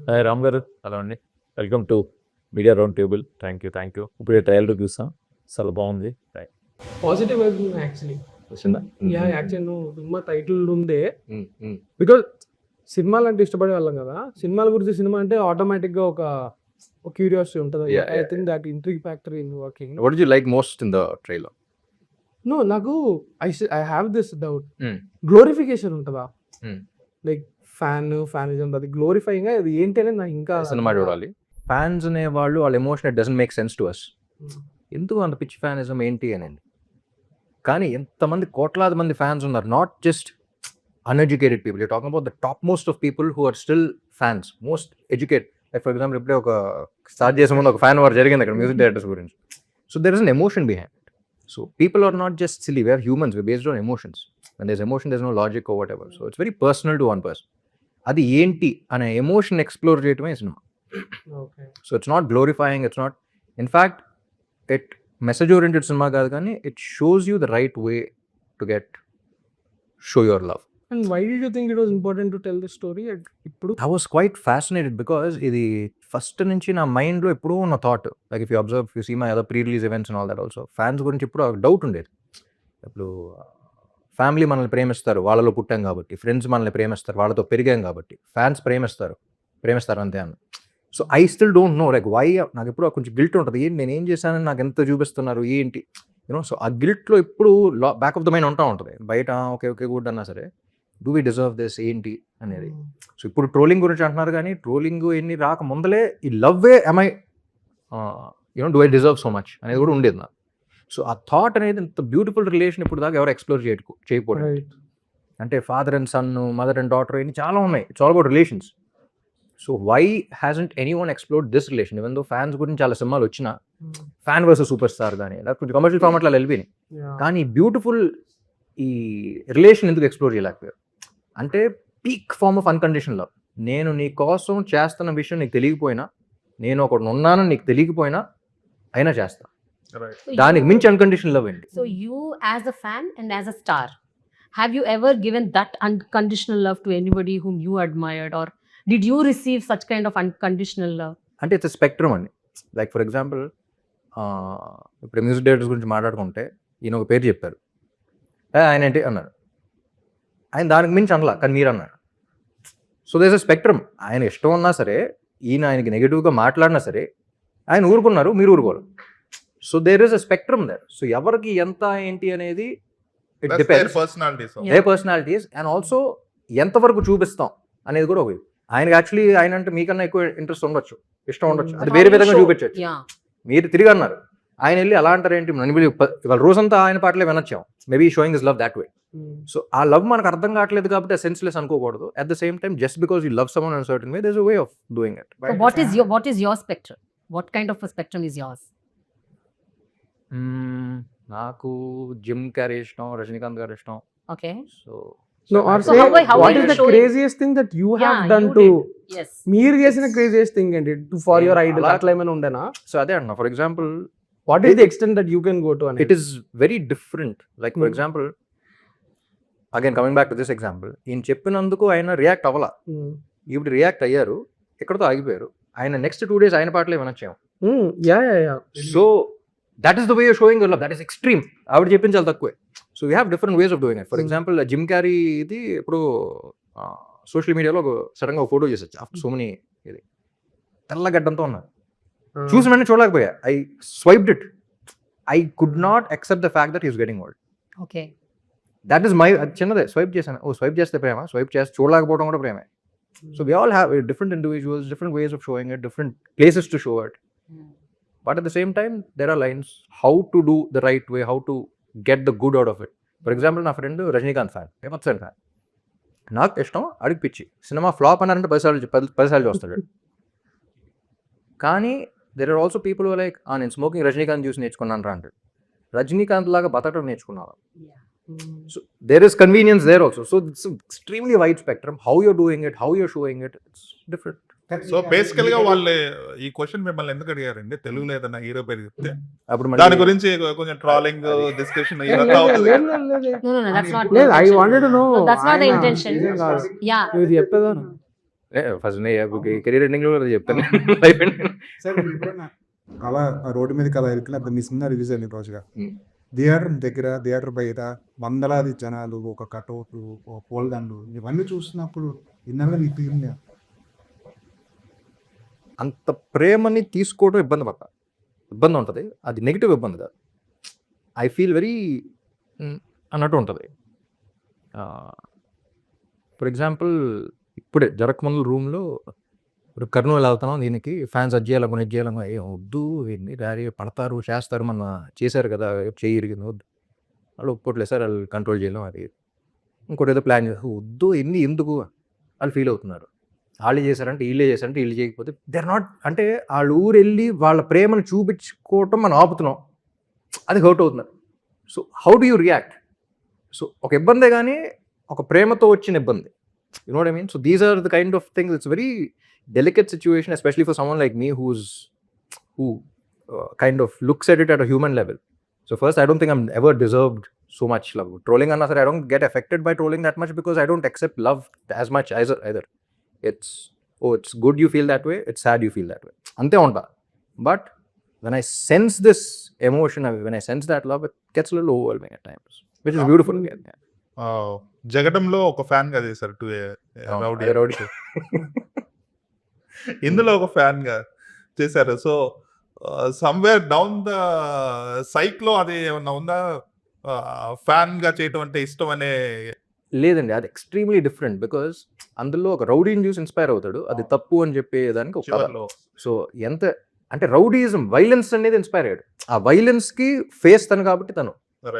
Hi Ram గారు, hello అండి. Welcome to media round table. Thank you. ఇప్పుడు ట్రయల్ చూసాం, చాలా బాగుంది. పాజిటివ్ వైబ్ ఉంది యాక్చువల్లీ. వచ్చిందా? యాక్చువల్లీ నువ్వు సినిమా టైటిల్ ఉందే బికాజ్ సినిమాలు అంటే ఇష్టపడే వాళ్ళం కదా. సినిమాల గురించి సినిమా అంటే ఆటోమేటిక్గా ఒక క్యూరియాసిటీ ఉంటుంది. I think that intrigue factor in working. What did you like most in the trailer? No, నాకు I have this doubt. Glorification ఉంటుందా? లైక్ ఫ్యానిజం అది గ్లోరిఫైయింగ్ అది ఏంటి అనేది నాకు ఇంకా సినిమా చూడాలి. ఫ్యాన్స్ అనే వాళ్ళు వాళ్ళ emotion it doesn't make sense to us. ఎందుకు అంత పిచ్ ఫ్యానిజం ఏంటి అనేది. కానీ ఎంతమంది కోట్లాది మంది ఫ్యాన్స్ ఉన్నారు, not just uneducated people. You talking about the top most of people who are still fans, most educated. Like for example ఇప్పుడే ఒక స్టార్ట్ చేసే ముందు ఒక ఫ్యాన్ వార్ జరిగింది అక్కడ మ్యూజిక్ డైరెక్టర్స్ గురించి. So there is an emotion behind it. So people are not just silly, we are humans, we are based on emotions. And there emotion, there is no logic or whatever. So it's very personal to one person. అది ఏంటి అనే emotion explore చేయటమే సినిమా. So it's not glorifying, it's not, in fact it message oriented సినిమా కాదు, కానీ it shows you the right way to show your love. And why did you think it was important to tell this story ఇప్పుడు? I was quite fascinated because ఇది first నుంచి నా మైండ్లో ఎప్పుడూ ఉన్న thought. Like if you observe, you see my other pre release events and all that also, fans గురించి ఇప్పుడు ఒక డౌట్ ఉండేది. ఇప్పుడు ఫ్యామిలీ మనల్ని ప్రేమిస్తారు, వాళ్ళలో పుట్టాం కాబట్టి. ఫ్రెండ్స్ మనల్ని ప్రేమిస్తారు, వాళ్ళతో పెరిగాం కాబట్టి. ఫ్యాన్స్ ప్రేమిస్తారు అంతే అన్న. So I still don't know like why. నాకు ఎప్పుడు కొంచెం గిల్ట్ ఉంటుంది, ఏంటి నేను ఏం చేశానని నాకు ఎంత చూపిస్తున్నారు ఏంటి, యూనో. సో ఆ గిల్ట్లో ఎప్పుడు బ్యాక్ ఆఫ్ ద మైండ్ ఉంటుంది. బయట ఓకే గుడ్ అన్నా సరే, డూ వి డిజర్వ్ దిస్ ఏంటి అనేది. సో ఇప్పుడు ట్రోలింగ్ గురించి అంటున్నారు, కానీ ట్రోలింగ్ ఎన్ని రాక ముందలే ఈ love way am I do I deserve so much అనేది కూడా ఉండేది నాకు. సో ఆ థాట్ అనేది ఇంత బ్యూటిఫుల్ రిలేషన్ ఇప్పుడు దాకా ఎవరు ఎక్స్ప్లోర్ చేయకపోవడం. అంటే father and son, mother and daughter, ఇన్ని చాలా ఉన్నాయి. It's all about relations. So why hasn't anyone explored this relation? Even though fans గురించి చాలా సినిమాలు వచ్చినా, ఫ్యాన్ వర్సెస్ సూపర్ స్టార్ కానీ లేకపోతే కమర్షియల్ ఫార్మాట్లో వెళ్ళిపోయినాయి, కానీ బ్యూటిఫుల్ ఈ రిలేషన్ ఎందుకు ఎక్స్ప్లోర్ చేయలేకపోయారు? అంటే peak form of unconditional love. నేను నీ కోసం చేస్తున్న విషయం నీకు తెలియకపోయినా, నేను ఒకటి ఉన్నానని నీకు తెలియకపోయినా అయినా చేస్తా. దానికి మించి అన్కండిషనల్ లవ్ ఏంటి? So you as a fan and as a star, have you ever given that unconditional love to anybody whom you admired, or did you receive such kind of unconditional love? అంటే it's spectrum అండి. Like for example ఇప్పుడు music directors గురించి మాట్లాడుకుంటే, ఈయన ఒక పేరు చెప్పారు, ఆయన ఏంటి అన్నారు, ఆయన దానికి మించి అనలా, కానీ మీరు అన్నారు. So there is a spectrum. ఆయన ఇష్టం ఉన్నా సరే, ఆయనకి నెగిటివ్గా మాట్లాడినా సరే, ఆయన ఊరుకున్నారు, మీరు ఊరుకోరు. So there is a spectrum there. So ఎవరికి ఎంత ఏంటి అనేది it depends the personalities, and also ఎంతవరకు చూపిస్తాం అనేది కూడా ఒక. ఆయనకి యాక్చువల్లీ ఆయన అంటే మీకన్నా ఎక్కువ ఇంట్రెస్ట్ ఉండొచ్చు, ఇష్టం ఉండొచ్చు, అది వేరే విధంగా చూపించవచ్చు. మీరు తిరిగి అన్నారు, ఆయన వెళ్ళి అలా అంటారు ఏంటి, ఇవాళ రోజంతా ఆయన పాటలే వినొచ్చాం, maybe showing is love that way. So ఆ లవ్ మనకు అర్థం కావట్లేదు కాబట్టి ఆ సెన్స్లెస్ అనుకోకూడదు. At the same time, just because you love someone in a certain way, there's a way of doing it. So what is your spectrum? What kind of a spectrum is yours? నాకు Jim Carrey ఇష్టం, రజనీకాంత్ గారు ఇష్టం. Okay. So No, or So say, how what are is you the showing? craziest thing that you have done you to did. Yes. మీరు చేసిన craziest thing ఏంటి for your idol? అలా- అట్లా ఏమైనా ఉండేనా? సో అదే అంటున్నా. For example, What is the extent that you can go to? it is very different. Like for example, again coming back to this example, ఈయన చెప్పినందుకు ఆయన రియాక్ట్ అవ్వాల, ఇప్పుడు రియాక్ట్ అయ్యారు, ఎక్కడితో ఆగిపోయారు. ఆయన నెక్స్ట్ 2 days ఆయన పాటలే వినొచ్చాము. Yeah. So that is the way of showing your love. That is extreme. ఆవిడ చెప్పింది చాలా తక్కువే. So we have different ways of doing it. For example Jim Carrey ఇది ఇప్పుడు సోషల్ మీడియాలో సడన్గా ఒక ఫోటో చేసొచ్చు ఆఫ్టర్ సో మెనీ, ఇది తెల్లగడ్డంతో ఉన్నారు. చూసిన వెంటనే చూడలేకపోయా. I swiped it. I could not accept the fact that is getting old. Okay. That is my, చిన్నదే స్వైప్ చేశాను. స్వైప్ చేస్తే ప్రేమ, స్వైప్ చేస్తే చూడలేకపోవడం కూడా ప్రేమే. So we all have different individuals, different ways of showing it, different places to show it. But at the same time, there are lines how to do the right way, how to get the good out of it. For example, నా friend Rajinikanth fan, famous fan. నాకు ఇష్టం, అడిగి పిచ్చి. Cinema flop అన్నారంటే 10 సార్లు చూస్తాడు. కానీ there are also people who are like, నేను స్మోకింగ్ రజనీకాంత్ చూసి నేర్చుకున్నాను రా అంటాడు. రజనీకాంత్ లాగా బతకడం నేర్చుకున్నాను. So there is convenience there also. So it's extremely wide spectrum. How you're doing it, how you're showing it, it's different. So బేసికల్ గా వాళ్ళు ఈ క్వశ్చన్ మిమ్మల్ని ఎందుకు అడిగారండి? తెలుగులో ఏదైనా హీరో పేరు చెప్తే అప్పుడు దాని గురించి కొంచెం ట్రాలింగ్ డిస్కషన్ ఇదంతా అవుతుంది. No, that's not. లేదు, I wanted to know. No, that's not the intention. Yeah. ఇది చెప్పేదా? ఫస్ట్ కెరీర్ ఎండింగ్లో చెప్తాను లైఫ్ ఎండింగ్. సార్ మీరు ఎప్పుడైనా అలా రోడ్డు మీదకి అలా వెళ్తున్నా మీ సినిమా రిలీజ్ అయింది రోజుగా Hmm. థియేటర్ దగ్గర థియేటర్ బయట వందలాది జనాలు ఒక కటౌట్లు ఒక పూలదండలు ఇవన్నీ చూస్తున్నప్పుడు ఇన్నగా నీ ఫీలింగ్ అంత ప్రేమని తీసుకోవడం ఇబ్బంది ఉంటుంది. అది నెగిటివ్ ఇబ్బంది కాదు. ఐ ఫీల్ వెరీ అన్నట్టు ఉంటుంది. ఫర్ ఎగ్జాంపుల్ ఇప్పుడే జరగకముందు రూమ్లో ఇప్పుడు కర్నూలు వెళ్తున్నాం, దీనికి ఫ్యాన్స్ అది చేయాలి కొన్ని చేయాలి, ఏ వద్దు ఎన్ని డాడీ పడతారు చేస్తారు, మన చేశారు కదా చెయ్యి ఇరిగింది వద్దు, వాళ్ళు ఒప్పుకోవట్లేదు సార్, వాళ్ళు కంట్రోల్ చేయలేం అది. ఇంకోటి ఏదో ప్లాన్ చేస్తారు, వద్దు ఎన్ని ఎందుకు వాళ్ళు ఫీల్ అవుతున్నారు. వాళ్ళు చేశారంటే వీళ్ళే చేశారంటే వీళ్ళు చేయకపోతే దే ఆర్ నాట్, అంటే వాళ్ళ ఊరు వెళ్ళి వాళ్ళ ప్రేమను చూపించుకోవటం మనం ఆపుతున్నాం, అది హర్ట్ అవుతున్నారు. So how do you react? So ఒక ఇబ్బందే కానీ ఒక ప్రేమతో వచ్చిన ఇబ్బంది, you know what I mean. So these are the kind of things. It's very delicate situation, especially for someone like me who kind of looks at it at a human level. So first, I don't think I'm ever deserved so much love. Trolling anna sir, I don't get affected by trolling that much because I don't accept love as much either. It's good you feel that way, it's sad you feel that way, ante unta. But when I sense this emotion, when I sense that love, it gets a little overwhelming at times, which is beautiful again. జగడంలో ఒక fan గా చేశారు rowdy, ఇందులో ఒక fan గా చేశారు. So somewhere down the psych లో అది ఏమన్నా ఉందా, ఫ్యాన్ గా చేయటం అంటే ఇష్టం అనే? లేదండి, అది ఎక్స్ట్రీమ్లీ డిఫరెంట్. బికాస్ అందులో ఒక రౌడీని చూసి ఇన్స్పైర్ అవుతాడు, అది తప్పు అని చెప్పేదానికి ఒక కథ. సో ఎంత అంటే రౌడీయిజం, వైలెన్స్ అనేది ఇన్స్పైర్ అయ్యాడు. ఆ వైలెన్స్ కి ఫేస్ తను కాబట్టి తను,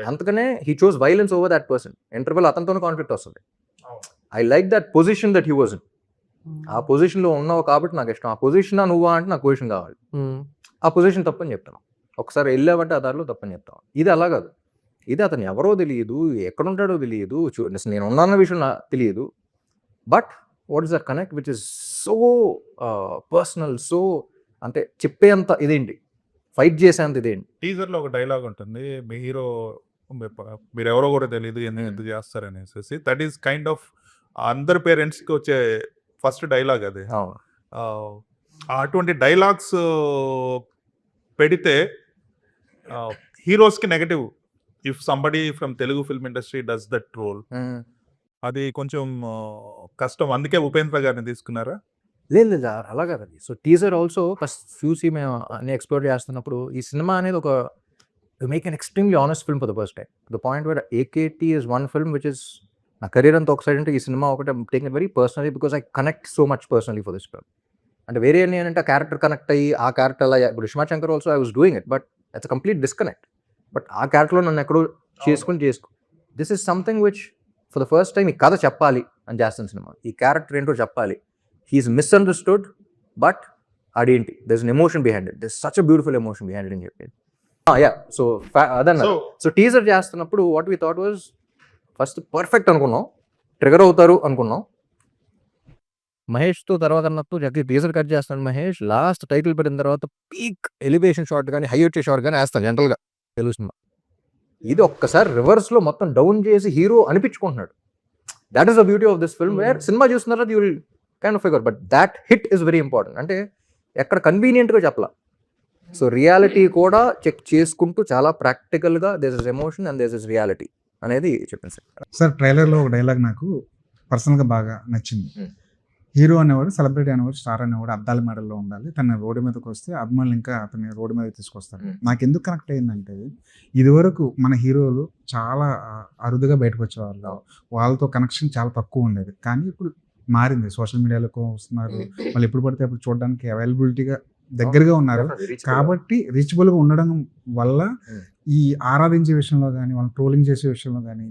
అందుకనే he chose violence over that person. Interval అతనితోనే కాన్ఫ్లిక్ట్ వస్తుంది. I like that position that he was in. ఆ పొజిషన్లో ఉన్నావు కాబట్టి నాకు ఇష్టం. ఆ పొజిషన్ నువ్వా అంటే నాకు పొజిషన్ కావాలి. ఆ పొజిషన్ తప్పని చెప్తాను. ఒకసారి వెళ్ళావంటే ఆ దారిలో తప్పని చెప్తాను. ఇది అలా కాదు. ఇది అతను ఎవరో తెలియదు, ఎక్కడుంటాడో తెలియదు, నేను ఉన్నాన్న విషయం తెలియదు. But what is that connect which is so personal, so అంటే చెప్పేంత ఇదేంటి, ఫైట్ చేసేంత ఇదేంటి. టీజర్ లో ఒక డైలాగ్ ఉంటుంది, మీ హీరో మీరు ఎవరో కూడా తెలియదు ఎందుకు చేస్తారనేసి. దట్ ఈస్ కైండ్ ఆఫ్ అందరి పేరెంట్స్ కి వచ్చే ఫస్ట్ డైలాగ్ అది. అటువంటి డైలాగ్స్ పెడితే హీరోస్ కి negative, if somebody from Telugu film industry does that role, అది కొంచెం కష్టం. అందుకే ఉపేంద్ర గారిని తీసుకున్నారా? లేదు లేదు అలా కాదండి. సో టీజర్ ఆల్సో ఫస్ట్ చూసి మేము అన్ని ఎక్స్ప్లోర్ చేస్తున్నప్పుడు ఈ సినిమా అనేది ఒక make an extremely honest film for the first time. The point where AKT is one film which is నా కెరీర్ అంతా ఒక సైడ్ అంటే ఈ సినిమా ఒకటి take it very personally because I connect so much personally for this film. అంటే వేరే ఏంటంటే ఆ క్యారెక్టర్ కనెక్ట్ అయ్యి ఆ క్యారెక్టర్ అలా, ఇప్పుడు Rushma Shankar also I was doing it, but it's complete disconnect. But ఆ క్యారెక్టర్లో నన్ను ఎక్కడో చేసుకో this is something which for the first time ఈ కథ చెప్పాలి అని చేస్తాను సినిమా. ఈ క్యారెక్టర్ ఏంటో చెప్పాలి, హీఈస్ మిస్అండర్స్టూడ్, బట్ అదేంటి there is an emotion behind it, there is such a beautiful emotion behind it అని చెప్పేది. యా సో అదన్న. సో టీజర్ చేస్తున్నప్పుడు what we thought was first perfect అనుకున్నాం, ట్రిగర్ అవుతారు అనుకున్నాం. మహేష్తో తర్వాత అన్నట్టు జగ్గి టీజర్ కట్ చేస్తాను మహేష్, లాస్ట్ టైటిల్ పెట్టిన తర్వాత పీక్ ఎలివేషన్ షాట్ కానీ హై వచ్చే షాట్ కానీ వేస్తాను జనరల్గా తెలుగు సినిమా. ఇది ఒక్కసారి రివర్స్లో మొత్తం డౌన్ చేసి హీరో అనిపించుకుంటున్నాడు. That is the beauty of this film, where సినిమా చూస్తున్న తర్వాత you will kind of figure, but that it is very important. అంటే ఎక్కడ కన్వీనియంట్గా చెప్పాల, సో రియాలిటీ కూడా చెక్ చేసుకుంటూ చాలా ప్రాక్టికల్గా this is emotion and this is reality అనేది చెప్పింది సార్. సార్ ట్రైలర్లో ఒక డైలాగ్ నాకు పర్సనల్గా బాగా నచ్చింది. హీరో అనేవాడు, సెలబ్రిటీ అనేవాడు, స్టార్ అనేవాడు అద్దాల మెడల్లో ఉండాలి, తన రోడ్డు మీదకి వస్తే అభిమానులు ఇంకా అతన్ని రోడ్డు మీద తీసుకొస్తారు. నాకు ఎందుకు కనెక్ట్ అయిందంటే ఇదివరకు మన హీరోలు చాలా అరుదుగా బయటకు వచ్చేవాళ్ళు, వాళ్ళతో కనెక్షన్ చాలా తక్కువ ఉండేది. కానీ ఇప్పుడు మారింది, సోషల్ మీడియాలో వస్తున్నారు, వాళ్ళు ఎప్పుడు పడితే అప్పుడు చూడడానికి అవైలబిలిటీగా దగ్గరగా ఉన్నారు. కాబట్టి రీచబుల్గా ఉండడం వల్ల ఈ ఆరాధించే విషయంలో కానీ వాళ్ళు ట్రోలింగ్ చేసే విషయంలో కానీ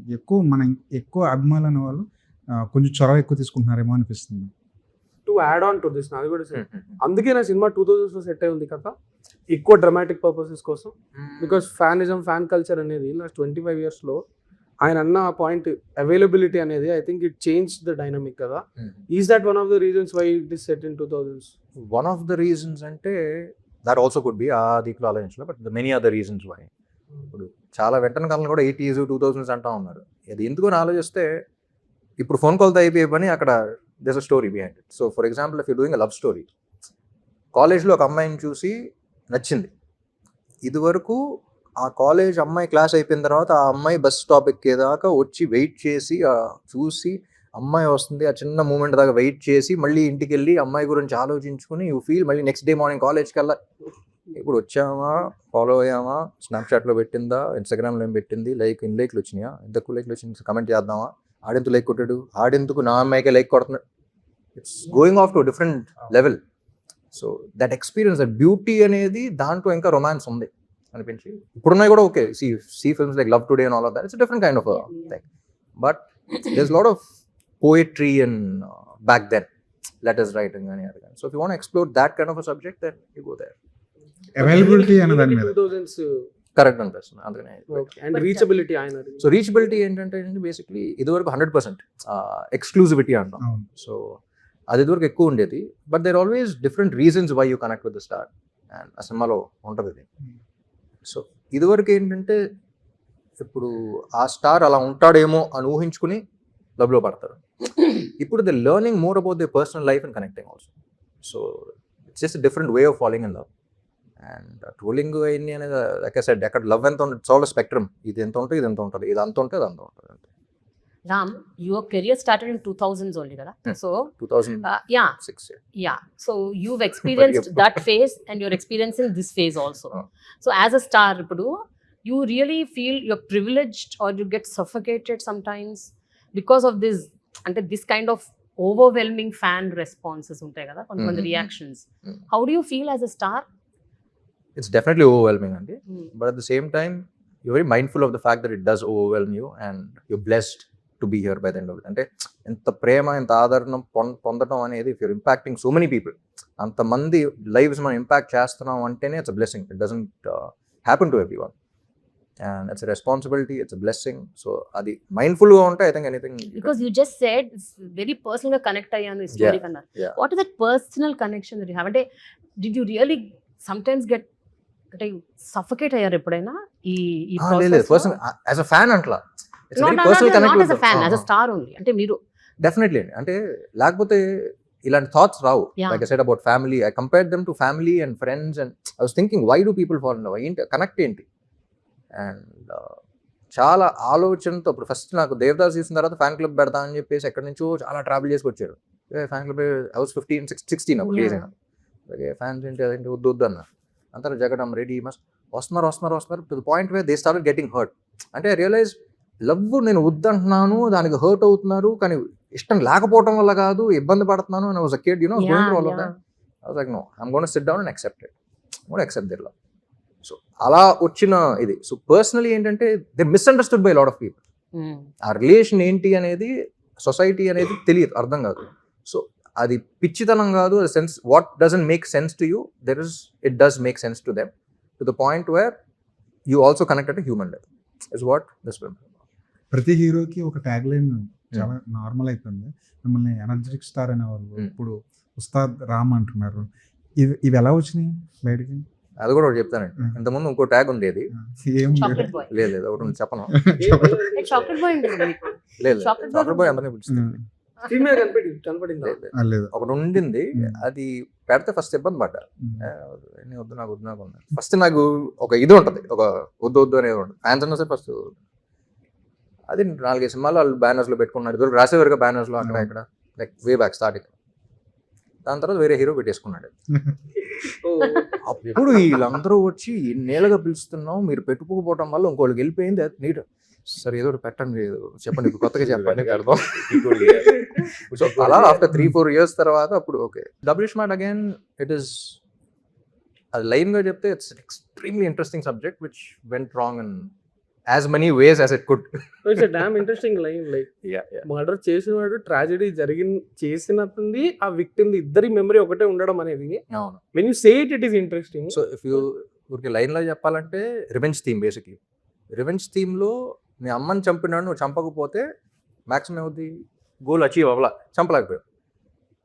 ఎక్కువ అభిమానులు అనే వాళ్ళు కొంచెం చొరవ ఎక్కువ తీసుకుంటున్నారేమో అనిపిస్తుంది. To add on to this నాది కూడా అందుకే నా సినిమా 2000 సెట్ అయి ఉంది కదా, ఎక్కువ డ్రామాటిక్ పర్పసెస్ కోసం. బికాస్ ఫ్యాన్ కల్చర్ అనేది లాస్ట్ 25 yearsలో ఆయన అన్న పాయింట్ అవైలబిలిటీ అనేది I think it change the dynamic కదా. Is that one of the reasons why it is set in 2000s? One of the reasons అంటే దట్ ఆల్సో కుడ్ బి ఆ దీంట్లో ఆలోచించలేదు, but the many other reasons why. ఇప్పుడు చాలా వెంటనే కాలంలో కూడా 80s 2000s అంటా ఉన్నారు. అది ఎందుకు అని ఆలోచిస్తే ఇప్పుడు ఫోన్ కాల్తో అయిపోయే పని అక్కడ there's a story behind it. So for example, if you're doing a love story, కాలేజ్లో ఒక అమ్మాయిని చూసి నచ్చింది, ఇదివరకు ఆ కాలేజ్ అమ్మాయి క్లాస్ అయిపోయిన తర్వాత ఆ అమ్మాయి బస్ స్టాప్ ఎక్కేదాకా వచ్చి వెయిట్ చేసి చూసి అమ్మాయి వస్తుంది ఆ చిన్న మూమెంట్ దాకా వెయిట్ చేసి మళ్ళీ ఇంటికి వెళ్ళి అమ్మాయి గురించి ఆలోచించుకుని యూ ఫీల్ మళ్ళీ నెక్స్ట్ డే మార్నింగ్ కాలేజ్కి వెళ్ళా, ఇప్పుడు వచ్చామా, ఫాలో అయ్యామా, స్నాప్చాట్లో పెట్టిందా, ఇన్స్టాగ్రామ్లో ఏం పెట్టింది, ఇన్ లైక్లు వచ్చినాయా, ఎంత ఎక్కువ లైక్లు వచ్చింది, కమెంట్ చేద్దామా, ఆడెందుకు లైక్ కొట్టాడు, ఆడెందుకు నా అమ్మాయికే లైక్ కొడుతున్నాడు, it's going off to different level. So that experience, that beauty అనేది దాంట్లో ఇంకా రొమాన్స్ ఉంది అనిపించి, ఇప్పుడున్నాయి కూడా okay, see films like love today and all of that, it's different kind of thing, but there is lot of poetry and back then letters writing అని అది కానీ. So if you want explore that kind of subject then you go there. Availability అనే దాని మీద 2000s correct అనిపిస్తుంది అందుకనే. And reachability ఆయన so reachability ఏంటంటే బేసిక్లీ ఇదివరకు 100% ఎక్స్క్లూజివిటీ అంటాం. అవును. సో అది ఇదివరకు ఎక్కువ ఉండేది, but there always different reasons why you connect with the star and ఆ సినిమాలో ఉంటుంది ఇది. సో ఇదివరకు ఏంటంటే ఇప్పుడు ఆ స్టార్ అలా ఉంటాడేమో అని ఊహించుకుని లవ్లో పడతారు. ఇప్పుడు the learning more about the personal life and connecting also. So it's just different way of following in love. And trolling అయింది అనేది లైక్ ఐ సెడ్, అక్కడ లవ్ ఎంత ఉంటుంది, ఇట్స్ ఆల్ స్పెక్ట్రమ్, ఇది ఎంత ఉంటుంది, ఇది ఎంత ఉంటుంది, ఇది అంత ఉంటుంది, అది అంత ఉంటుంది. Ram, your career started in 2000s only, kada? So 2006. yeah. So you've experienced that phase and you're experiencing this phase also. So as a star, Ipudu, you really feel you're privileged or you get suffocated sometimes because of this, and this kind of overwhelming fan responses untai kada, kontamanది reactions. How do you feel as a star? It's definitely overwhelming, Andy. But at the same time, you're very mindful of the fact that it does overwhelm you and you're blessed to be here by the end of it. అంటే ఎంత ప్రేమ, ఎంత ఆదరణ పొందడం అనేది, if you're impacting so many people, అంతమంది lives మనం impact చేస్తున్నాం అంటేనే it's a blessing. It doesn't happen to every one and it's a responsibility, it's a blessing. So అది మైండ్ఫుల్గా ఉంటే I think anything. Because you just said it's very personal గా connect అయ్యాను ఈ story కన్నా. What is that personal connection that you have? అంటే did you really sometimes get అంటే suffocate అయ్యారు ఎప్పుడైనా ఈ లేదు, పర్సన్ యాజ్ అ ఫ్యాన్ అంట్లా, it's very personal not connect as a fan, as a star only. అంటే మీరు డెఫినెట్లీ అండి, అంటే లేకపోతే ఇలాంటి థాట్స్ రావు. Like I said about family, I compared them to family and friends and I was thinking why do people fall in love, ఏంటి connect ఏంటి. అండ్ చాలా ఆలోచనతో ఇప్పుడు ఫస్ట్ నాకు దేవదాస్ చూసిన తర్వాత ఫ్యాన్ క్లబ్ పెడతా అని చెప్పేసి ఎక్కడి నుంచో చాలా ట్రావెల్ చేసుకొచ్చారు. ఫ్యాన్ క్లబ్ ఐ వాస్ 16 అప్పుడు ఏజ్ అయినా, అలాగే ఫ్యాన్స్ ఏంటి అదేంటి వద్దు వద్దు అన్న, అంతా జగడం రెడీ మస్ట్ వస్తున్నారు to the point way they started getting hurt. అంటే ఐ రియలైజ్ లవ్ నేను వద్దంటున్నాను, దానికి హర్ట్ అవుతున్నారు, కానీ ఇష్టం లేకపోవడం వల్ల కాదు, ఇబ్బంది పడుతున్నాను. And I was a kid, going through all of that. I was like no, I am gonna sit down and accept it, gonna accept their love. So అలా వచ్చిన ఇది. సో పర్సనలీ ఏంటంటే they misunderstood by lot of people. ఆ relation ఏంటి అనేది, society అనేది తెలియదు, అర్థం కాదు. సో అది పిచ్చితనం కాదు, sense what doesn't make sense to you, it does make sense to them, to the point where you also connected to human life is what this film. ప్రతి హీరోకి ఒక ట్యాగ్ లైన్ చాలా నార్మల్ అయిపోయింది. మిమ్మల్ని energetic star అనేవాళ్ళు, ఇప్పుడు ఉస్తాద్ రామ్ అంటున్నారు. ఇవి ఎలా వచ్చినాయి బయటికి? అది కూడా ఒకటి చెప్తానండి. ఇంతకుముందు ఇంకో ట్యాగ్ ఉండేది, చాక్లెట్ బాయ్. లేదు ఒకటి ఉంది చెప్పను. చాక్లెట్ బాయ్ ఉండేది మీకు. లేదు Chocolate చాక్లెట్ బాయ్ అందరినీ పిలుస్తుంది. కనపడిందా? లేదు. ఒకటి ఉండింది, అది పెడితే ఫస్ట్ ఇబ్బంది పడ్డా, వద్దు నాకు ఉన్నారు. ఫస్ట్ నాకు ఒక ఇది ఉంటుంది, ఒక వద్దు అనేది ఉంటుంది. ఫ్యాన్స్ అన్నా సరే ఫస్ట్ అది 4-5 సినిమాలు వాళ్ళు బ్యానర్స్లో పెట్టుకున్నాడు. ఇద్దరు రాసేవారుగా బ్యానర్స్లో అక్కడ ఇక్కడ, లైక్ వే బ్యాక్ స్టార్టింగ్. దాని తర్వాత వేరే హీరో పెట్టేసుకున్నాడు. అప్పుడు వీళ్ళందరూ వచ్చి ఎన్నేళ్ళగా పిలుస్తున్నాం, మీరు పెట్టుకోకపోవడం వల్ల ఇంకోళ్ళకి వెళ్ళిపోయింది. అది నీట్ సరే ఏదో ఒకటి పెట్టండి, చెప్పండి కొత్తగా చెప్పండి అర్థం. సో అలా ఆఫ్టర్ 3-4 years తర్వాత అప్పుడు okay W smart again. It is అది లైన్గా చెప్తే it's extremely interesting subject which went wrong in as many ways as it could. It's a damn interesting line. Like murder చేసినవాడు ట్రాజెడీ చేసినట్టుంది, ఆ victim ఇద్దరి memory ఒకటే ఉండడం అనేది. when you say it, it is interesting. So if you ఊరికి లైన్లో చెప్పాలంటే revenge theme, basically revenge థీమ్లో నీ అమ్మని చంపినాడు, నువ్వు చంపకపోతే మ్యాక్సిమం అవుతుంది గోల్ అచీవ్ అవ్వాల, చంపలేకపోయావు.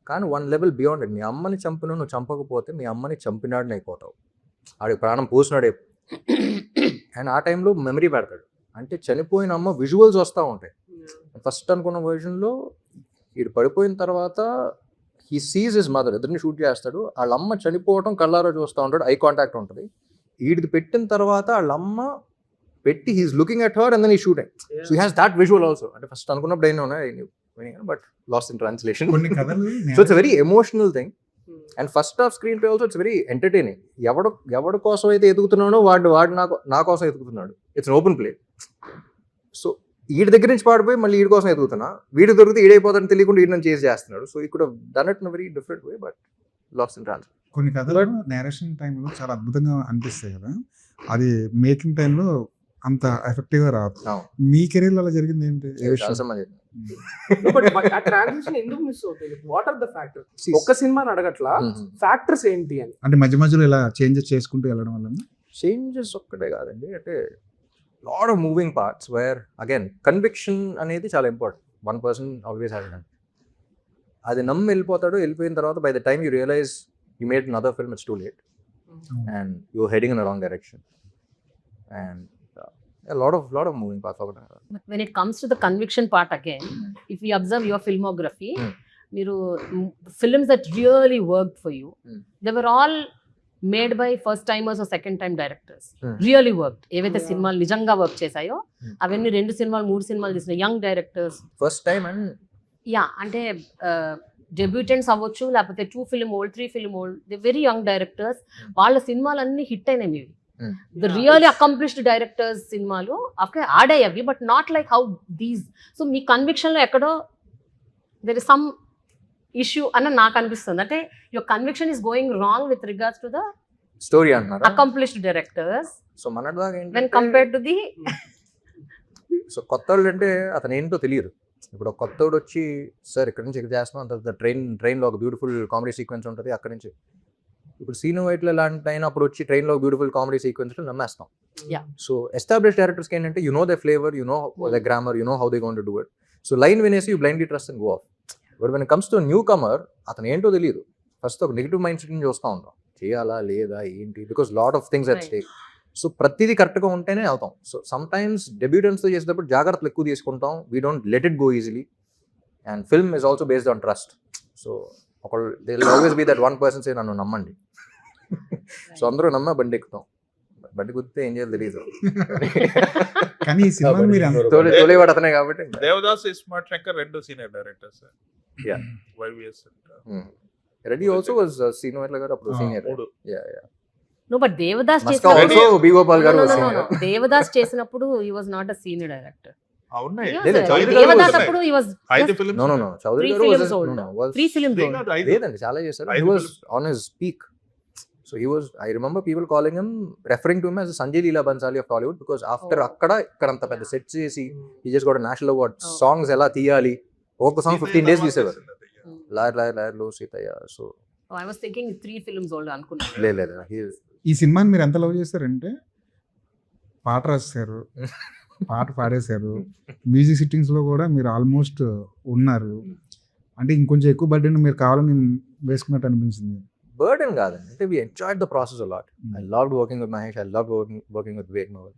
కానీ 1 level బియాండ్ ఇట్, నీ అమ్మని చంపినావు, నువ్వు చంపకపోతే నీ అమ్మని చంపినాడు అయిపోతావు, ఆడికి ప్రాణం పోసినాడే. అండ్ ఆ టైంలో మెమరీ పెడతాడు, అంటే చనిపోయిన అమ్మ విజువల్స్ వస్తూ ఉంటాయి. ఫస్ట్ అనుకున్న వర్జన్లో వీడు పడిపోయిన తర్వాత హీ సీజ్ హిస్ మదర్, ఇద్దరిని షూట్ చేస్తాడు, వాళ్ళ అమ్మ చనిపోవటం కళ్ళారా చూస్తూ ఉంటాడు, ఐ కాంటాక్ట్ ఉంటుంది. వీడిది పెట్టిన తర్వాత వాళ్ళ అమ్మ పెట్టి he's looking at her and then ఈ shooting. So he has that visual also. అంటే ఫస్ట్ అనుకున్నప్పుడు అయినా ఉన్నాయి బట్ లాస్ట్ ఇన్ ట్రాన్స్లేషన్. కొన్ని కథలు so it's very emotional thing. And first half screen play also it's very entertaining. ఎవడి కోసం అయితే ఎదుగుతున్నాడో వాడు నా కోసం ఎదుగుతున్నాడు. It's open play. సో వీడి దగ్గర నుంచి పాడిపోయి మళ్ళీ వీడి కోసం ఎదుగుతున్నా, వీడి దొరికితే ఈడైపోతాడని తెలియకుండా వీడి నన్ను చేసి చేస్తున్నాడు. సో ఇక్కడ done it in very different way but lost in translation. కొన్ని కథలు నేరేషన్ టైంలో చాలా అద్భుతంగా అనిపిస్తాయి కదా, అది మేకింగ్ టైంలో అంత ఎఫెక్టివ్ గా రాదు. మీ కెరీర్ అలా జరిగింది ఏంటి? ట్రాన్సిషన్ ఎందుకు మిస్ అవుతుంది? What are the factors? ఒక్క సినిమాని అడగట్లా, ఫ్యాక్టర్స్ ఏంటి అని. అంటే మధ్య మధ్యలో ఇలా చేంజెస్ చేసుకుంటూ వెళ్ళడం వల్ల చేంజెస్ ఒక్కటే కాదండి, అంటే lot of moving parts where again conviction అనేది చాలా ఇంపార్టెంట్. 1% always have it. అది నమ్మి వెళ్ళిపోతాడు, వెళ్ళిపోయిన తర్వాత by the time you realise you made another film, it's too late and you heading in a wrong direction and a lot of moving parts. But when it comes to the conviction part again, if we observe your filmography, మీరు films that really worked for you, they were all made by first timers or second time directors. Really worked. ఏవైతే సినిమాలు నిజంగా work చేశాయో అవన్నీ 2 సినిమాలు 3 సినిమాలు తీసిన young directors, first time and అంటే debutants అవ్వచ్చు, లేకపోతే 2 film old 3 film old, they very young directors. వాళ్ళ సినిమాలన్నీ హిట్ అయినాయి ఇవి. The really accomplished directors సినిమాలు అక్కడ ఆడాయి అవి, but not like how these. So మీ కన్విక్షన్లో ఎక్కడో దెర్ ఇస్ సమ్ ఇష్యూ అని నాకు అనిపిస్తుంది. అంటే your conviction is going wrong with regards to the story అంటున్నారు accomplished directors సో మనదాకా when compared to the so కొత్త వాళ్ళు అంటే అతను ఏంటో తెలియదు. ఇప్పుడు ఒక కొత్తోడు వచ్చి సార్ ఇక్కడ నుంచి ఇక్కడ చేస్తున్నాం అంత ట్రైన్లో ఒక బ్యూటిఫుల్ కామెడీ సీక్వెన్స్ ఉంటుంది, అక్కడి నుంచి ఇప్పుడు సీను వైట్లో లాంటి అయినా అప్పుడు వచ్చి ట్రైన్లో బ్యూటిఫుల్ కామెడీ సీక్వెన్స్ నమ్మేస్తాం. సో ఎస్టాబ్లిష్ డైరెక్టర్స్కి ఏంటంటే you know the flavour, you know the grammar, you know how they going to do it. So line వినేసి you blindly trust and go off. But when it comes to newcomer, అతను ఏంటో తెలియదు, first ఒక negative mind set నుంచి చూస్తూ ఉంటాం, చేయాలా లేదా ఏంటి, because lot of things at stake. So ప్రతిదీ కరెక్ట్గా ఉంటేనే అవుతాం. సో సమ్ టైమ్స్ డెబ్యూటెంట్స్తో చేసేటప్పుడు జాగ్రత్తలు ఎక్కువ తీసుకుంటాం, we don't let it go easily. And film is also based on trust. So ఒకళ్ళు they will always be that 1% say నన్ను నమ్మండి. సో అందరూ నమ్మ బండి ఎక్కుతాం, బండి కుదితే ఏం చేయాలి తెలియదు. కానీ ఈ సినిమా మీరు తోలేవాడు అతనే కాబట్టి. Devdas, iSmart Shankar 2 senior directors. Yeah. YVS. Reddy also was Sinu Vaitla garu appudu senior. Yeah. no, but Devadas Maska also B Gopal garu was senior. no. Devadas చేసినప్పుడు he was not a senior director. అవునా? Devadas అప్పుడు he was 5 films. No. Chaudhary 3 garu films old. was 3 films old. లేదండి చాలా చేశారు. He was on his peak. So he was, I remember people calling him, referring to him as Sanjay Leela Bhansali of Tollywood, because after akkada ikkadanta pedda set chesi he just got a national award. Songs ela tiyali, ఒక song 15 days తీసేవారు. Lawyer లో Seethayya. So I was thinking 3 films old అనుకున్నా. లేదు ఈ సినిమాని మీరు ఎంత love చేస్తారంటే పాట రాశారు, పాట పాడేశారు, మ్యూజిక్ సిట్టింగ్స్ లో కూడా మీరు ఆల్మోస్ట్ ఉన్నారు. అంటే ఇంకొంచెం ఎక్కువ బర్డెన్ మీరు కావాలని వేసుకున్నట్టు అనిపించింది. బర్డెన్ కాదండి, అంటే we enjoyed the process a lot. I loved working with Mahesh, I loved working with Vivek Mohan.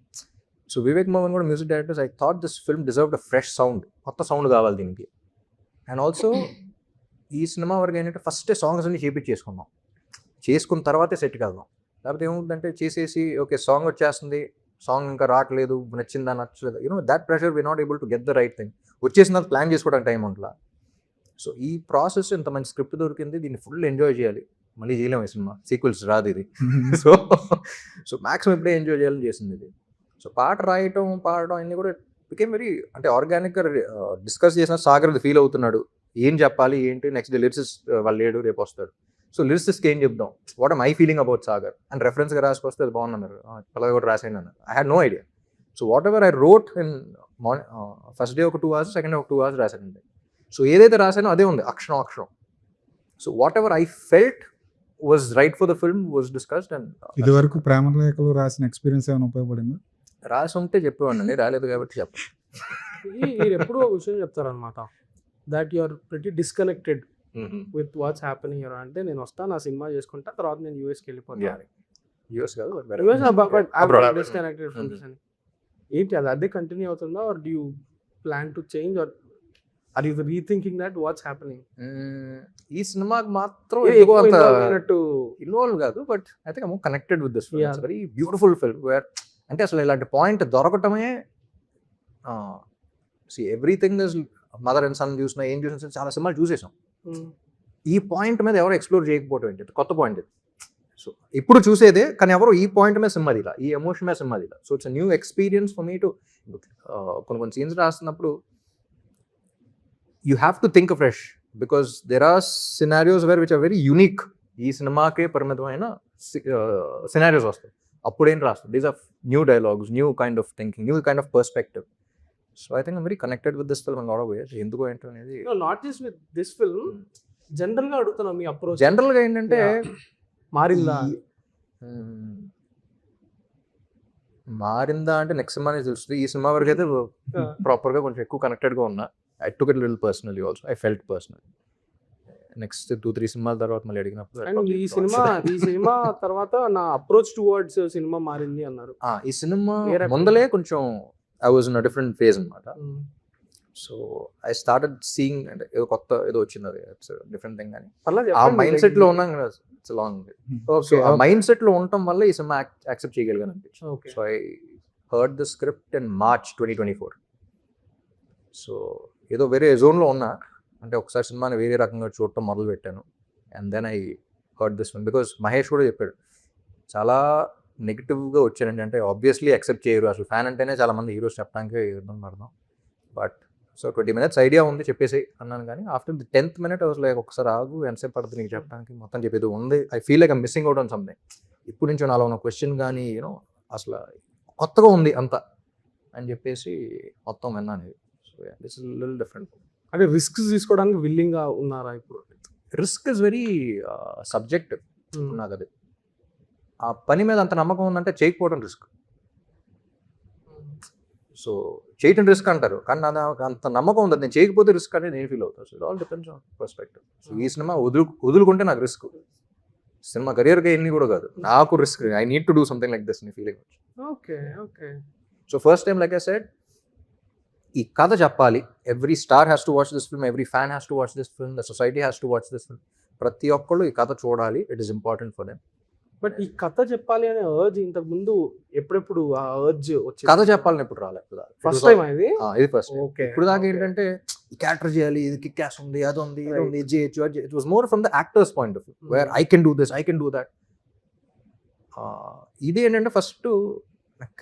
So Vivek Mohan కూడా music directors, I thought this film deserved a fresh sound, కొత్త sound కావాలి దీనికి. And also ఈ cinema వరకు ఏంటంటే first songs అన్ని చేసుకున్నాం, చేసుకున్న తర్వాతే సెట్కి వెళ్దాం. లేకపోతే ఏముంటుందంటే చేసేసి ఓకే సాంగ్ వచ్చేస్తుంది, సాంగ్ ఇంకా రావట్లేదు, నచ్చిందా నచ్చలేదు, that pressure we not able to get the right thing. వచ్చేసిన ప్లాన్ చేసుకోవడానికి టైం ఉంటుందా. సో ఈ ప్రాసెస్ ఇంత మంచి స్క్రిప్ట్ దొరికింది, దీన్ని ఫుల్ ఎంజాయ్ చేయాలి. మళ్ళీ చేయలేము ఈ సినిమా, సీక్వెల్స్ రాదు ఇది. సో మ్యాక్సిమం ఇప్పుడే ఎంజాయ్ చేయాలని చేసింది ఇది. సో పాట రాయటం పాడటం అన్నీ కూడా బికేమ్ వెరీ, అంటే ఆర్గానిక్గా డిస్కస్ చేసిన సాగర్ ఫీల్ అవుతున్నాడు, ఏం చెప్పాలి ఏంటి నెక్స్ట్ లిరిసిస్ట్ వాళ్ళు లేడు రేపు వస్తాడు. సో లిరిసిస్ట్కి ఏం చెప్దాం, what I feeling about Sagar and రెఫరెన్స్గా రాసుకొస్తే అది బాగున్నారు, పలాగా కూడా రాసేయండి అన్నారు. I had no idea. So whatever I wrote in first day ఒక 2 hours, సెకండ్ డే ఒక 2 hours రాశానండి. సో ఏదైతే రాశానో అదే ఉంది అక్షరం. So whatever I felt was right for the film was discussed. And ఇదివరకు ప్రేమ లేఖలు రాసిన ఎక్స్పీరియన్స్ ఏమైనా ఉపయోగపడింది? రాసి ఉంటే చెప్పేవాడిని, రాలేదు కాబట్టి చెప్పండి. మీరు ఎప్పుడు ఒక విషయం చెప్తారనమాట, that you are pretty disconnected with what's happening. అంటే నేను వస్తాను, నా సినిమా చేసుకుంటా, తర్వాత నేను యూఎస్కి వెళ్ళిపోతాను. యూఎస్ కాదు, డిస్కనెక్టెడ్ ఫ్రమ్ దిస్ అని ఏంటి అది అదే కంటిన్యూ అవుతుందా, or do you plan to change? Or are you rethinking that what's happening? ఈ సినిమాకి మాత్రం ఎందుకో అంత అయినట్టు ఇన్వాల్వ్ కాదు, but I think I'm connected with this film. Yeah. It's very beautiful film where అంటే అసలు ఇలాంటి పాయింట్ దొరకటమే everything is mother and son చూసినా ఏం చూసినా చాలా సినిమాలు చూసేసాం. ఈ పాయింట్ మీద ఎవరు ఎక్స్ప్లోర్ చేయకపోవడం ఏంటి, కొత్త పాయింట్ ఇది. సో ఇప్పుడు చూసేదే, కానీ ఎవరు ఈ పాయింట్ మీద సినిమా ఇలా, ఈ ఎమోషన్ మీద సినిమా ఇలా. So it's new experience for me to కొన్ని సీన్స్ రాస్తున్నప్పుడు you have to think fresh because there are scenarios where which are very unique. ఈ సినిమాకే పరిమితమైన సినారియోస్ వస్తాయి, అప్పుడేం రాస్తుంది. These are new dialogues, new kind of thinking, new kind of perspective. So I think I'm very connected with this film in lot of ways. ఎందుకు ఏంటో అనేది not just with this film, general గా అడుగుతున్నా మీ approach జనరల్గా ఏంటంటే మారిందా? మారిందా అంటే నెక్స్ట్ సినిమానే తెలుస్తుంది. ఈ సినిమా వరకు అయితే ప్రాపర్గా కొంచెం ఎక్కువ కనెక్టెడ్గా ఉన్నా. I took it little personally also, I felt personally. Next 2-3 సినిమాల తర్వాత మళ్ళీ అడిగినప్పుడు అండ్ ఈ సినిమా తర్వాత నా అప్రోచ్ టువర్డ్స్ సినిమా మారింది అన్నారు. ఈ సినిమా ముందలే కొంచెం I was in different phase అనమాట. సో ఐ స్టార్టెడ్ సీయింగ్ అంటే ఏదో కొత్త ఏదో వచ్చింది, అది ఇట్స్ డిఫరెంట్ థింగ్. కానీ ఆ మైండ్ సెట్ లో ఉన్నాం కదా, ఇట్స్ లాంగ్. సో ఆ మైండ్ సెట్ లో ఉండటం వల్ల ఈ సినిమా యాక్సెప్ట్ చేయగలిగాను అనిపించింది. So I heard the script in March 2024. So ఏదో వేరే జోన్లో ఉన్నా, అంటే ఒకసారి సినిమాని వేరే రకంగా చూడటం మొదలు పెట్టాను. And then I heard this one because Mahesh కూడా చెప్పాడు చాలా నెగిటివ్గా వచ్చానండి. అంటే ఆబ్వియస్లీ యాక్సెప్ట్ చేయరు, అసలు ఫ్యాన్ అంటేనే చాలా మంది హీరోస్ చెప్పడానికి ఇబ్బంది పడదాం. బట్ సో 20 minutes ఐడియా ఉంది చెప్పేసి అన్నాను. కానీ after the 10th minute I was like, ఒకసారి ఆగు, ఎంతసేపు పడుతుంది నీకు చెప్పడానికి, మొత్తం చెప్పేది ఉంది. I feel like I'm missing out on something. ఇప్పుడు నుంచి నాలో ఉన్న క్వశ్చన్ కానీ యూనో అసలు కొత్తగా ఉంది అంతా అని చెప్పేసి మొత్తం విన్నాను. So this is little different. అంటే రిస్క్ తీసుకోవడానికి విల్లింగ్ గా ఉన్నారా ఇప్పుడు? Risk is very subjective. నాకు అది ఆ పని మీద అంత నమ్మకం ఉందంటే చేయకపోవడం రిస్క్. సో చేయటం రిస్క్ అంటారు, కానీ నాకు అంత నమ్మకం ఉంది నేను చేయకపోతే రిస్క్ అనేది నేను ఫీల్ అవుతాను. So it all depends on perspective. So ఈ సినిమా వదులుకుంటే నాకు రిస్క్, సినిమా కెరియర్గా ఎన్ని కూడా కాదు, నాకు risk. I need to do something like this నీ feeling. Okay okay. So first time like I said ఈ కథ చెప్పాలి. Every star has to watch this film, every fan has to watch this film, the society has to watch this film. ప్రతి ఒక్కళ్ళు ఈ కథ చూడాలి, it is important for them. But ఈ కథ చెప్పాలి అనే అర్జ్ ఇంతకు ముందు ఎప్పుడెప్పుడు ఆ అర్జ్ వచ్చి కథ చెప్పాలని ఎప్పుడు రాలేదు. ఫస్ట్ టైం ఇది ఫస్ట్. ఓకే. ఇప్పుడు దాకా ఏంటంటే ఈ క్యారెక్టర్ చేయాలి, ఇది కిక్ యాస్ ఉంది, అది ఉంది, ఇది ఉంది, ఇది చేయొచ్చు. It was more from the actors point of view where I can do this, I can do that. ఇది ఏంటంటే ఫస్ట్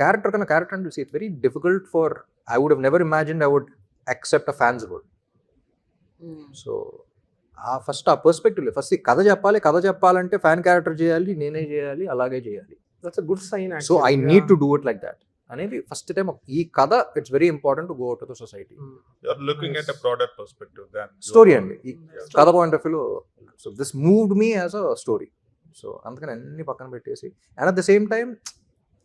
క్యారెక్టర్ కన్నా క్యారెక్టర్ అంటే it's very difficult for I would have never imagined I would accept a fans role. So first ఆ perspective first కథ చెప్పాలి, కథ చెప్పాలంటే fan character చేయాలి, నేనే చేయాలి, అలాగే చేయాలి. That's a good sign. So I need to do it like that అనేది ఫస్ట్ టైం. ఈ కథ it's very important to go to the society. Looking at a broader perspective then story అండి ఈ కథ పాయింట్ ఆఫ్ వ్యూలో. So this moved me as a story. So అందుకని అన్ని పక్కన పెట్టేసి and at the same time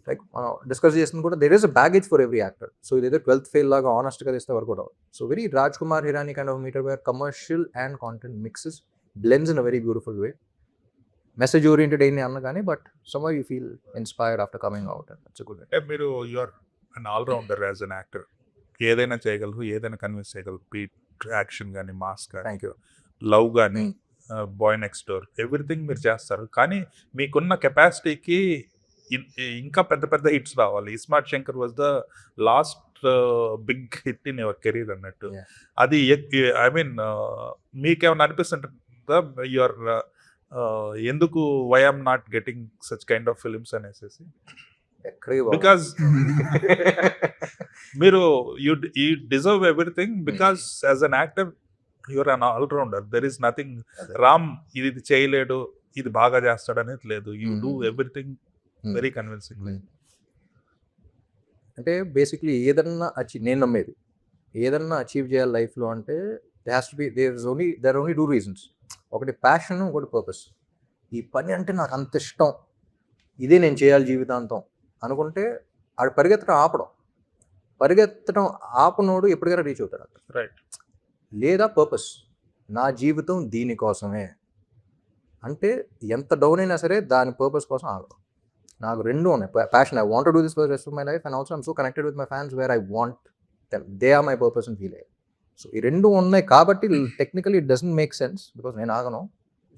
like మనం discuss చేసిన కూడా there is a baggage for every actor. So ఇదేదో 12th ఫెయిల్ లాగా ఆనెస్ట్గా తీస్తే వర్కౌట్ అవ్వదు. So very Rajkumar Hirani kind of meter where commercial and content mixes blends in a very beautiful way. Message oriented అయినా అన్న కానీ but somehow you feel inspired after coming out and that's a good way. మీరు you are an all rounder as an actor. ఏదైనా చేయగలరు, ఏదైనా convince చేయగలరు. Beat action కానీ, mass కానీ, Thank you. లవ్ కానీ, బాయ్ నెక్స్ట్ డోర్, ఎవ్రీథింగ్ మీరు చేస్తారు. కానీ మీకున్న కెపాసిటీకి ఇంకా పెద్ద పెద్ద హిట్స్ రావాలి. ISmart Shankar was the last big hit in your career అన్నట్టు. Yeah. అది ఐ మీన్ మీకేమైనా అనిపిస్తుంటుందా యువర్ ఎందుకు why am not getting such kind of films అనేసి? బికాస్ మీరు you deserve everything because as an actor you're an allrounder. There is nothing Ram ఇది చేయలేడు, ఇది బాగా చేస్తాడు అనేది లేదు. You do everything very convincing. అంటే బేసిక్లీ ఏదన్నా నేను నమ్మేది ఏదన్నా అచీవ్ చేయాలి లైఫ్లో అంటే దేర్ ఆర్ ఓన్లీ 2 reasons. ఒకటి ప్యాషన్, ఒకటి పర్పస్. ఈ పని అంటే నాకు అంత ఇష్టం, ఇదే నేను చేయాలి జీవితాంతం అనుకుంటే ఆడు పరిగెత్తడం ఆపనోడు ఎప్పటికైనా రీచ్ అవుతాడు అక్కడ. రైట్. లేదా పర్పస్, నా జీవితం దీనికోసమే అంటే ఎంత డౌన్ అయినా సరే దాని పర్పస్ కోసం ఆగడం. నాకు 2 ఉన్నాయి. Passion, I want to do this for the rest of my life, and also I'm so connected with my fans where I want them, they are my purpose and feel. So ఈ రెండు ఉన్నాయి కాబట్టి technically it doesn't make sense because నేను ఆగను.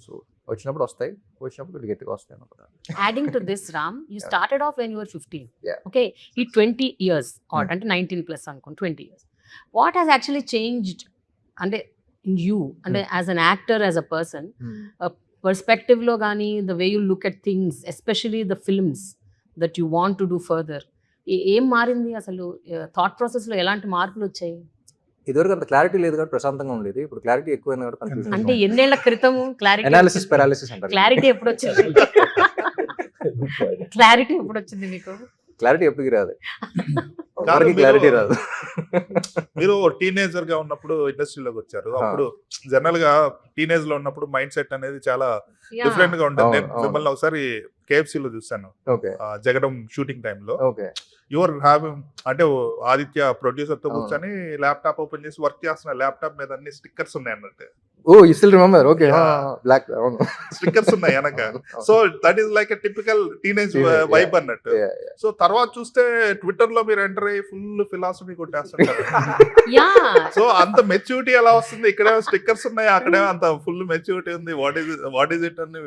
So వచ్చినప్పుడు వస్తాయి, వచ్చినప్పుడు గట్టిగా వస్తాయి అన్నమాట. Adding to this, Ram, you Yeah. started off when you were 15. Yeah. Okay, ఈ 20 years or అంటే 19 plus అనుకోండి 20 years. What has actually changed అంటే in you అంటే as an actor, as a person, perspective లో కానీ the way you look at things, especially the films that you want to do further, ఏం మారింది అసలు? Thought process లో ఎలాంటి మార్పులు వచ్చాయి? ఇదివరకు అంత క్లారిటీ లేదు కాబట్టి ప్రశాంతంగా ఉండేది. ఇప్పుడు క్లారిటీ ఎక్కువైనా కూడా అంటే కన్ఫ్యూజన్. ఎన్నేళ్ల క్రితం అనాలిసిస్ పారాలిసిస్ అంటారు. క్లారిటీ ఎప్పుడు వచ్చింది? క్లారిటీ ఎప్పుడు వచ్చింది మీకు? క్లారిటీ ఎప్పటికి రాదు, కాదు, ఎవరికి క్లారిటీ రాదు. మీరు టీనేజర్ గా ఉన్నప్పుడు ఇండస్ట్రీలోకి వచ్చారు. అప్పుడు జనరల్ గా టీనేజ్ లో ఉన్నప్పుడు మైండ్ సెట్ అనేది చాలా డిఫరెంట్ గా ఉంటుంది. నేను అవును. మిమ్మల్ని ఒకసారి KFC లో చూసాను, ఓకే జగడం షూటింగ్ టైంలో. ఓకే యువర్ హ్యావింగ్ అంటే ఆదిత్య ప్రొడ్యూసర్ తో అవును. కూర్చొని ల్యాప్టాప్ ఓపెన్ చేసి వర్క్ చేస్తున్న ల్యాప్టాప్ మీద అన్ని స్టిక్కర్స్ ఉన్నాయి అన్నట్టు. Oh you still remember? Okay Yeah. Black అవును. స్టిక్కర్స్ ఉన్నాయి వెనక. So that is like a typical teenage Yeah. Vibe అన్నట్టు. Yeah, సో తర్వాత చూస్తే ట్విట్టర్ లో మీరు ఎంటర్ అయ్యి ఫుల్ ఫిలాసఫీ కొట్టేస్తుంటారు. యా సో అంత మెచ్యూరిటీ ఎలా వస్తుంది? ఇక్కడ స్టిక్కర్స్ ఉన్నాయి, అక్కడే అంత ఫుల్ మెచ్యూరిటీ ఉంది. వాట్ ఈస్ ఇట్ అని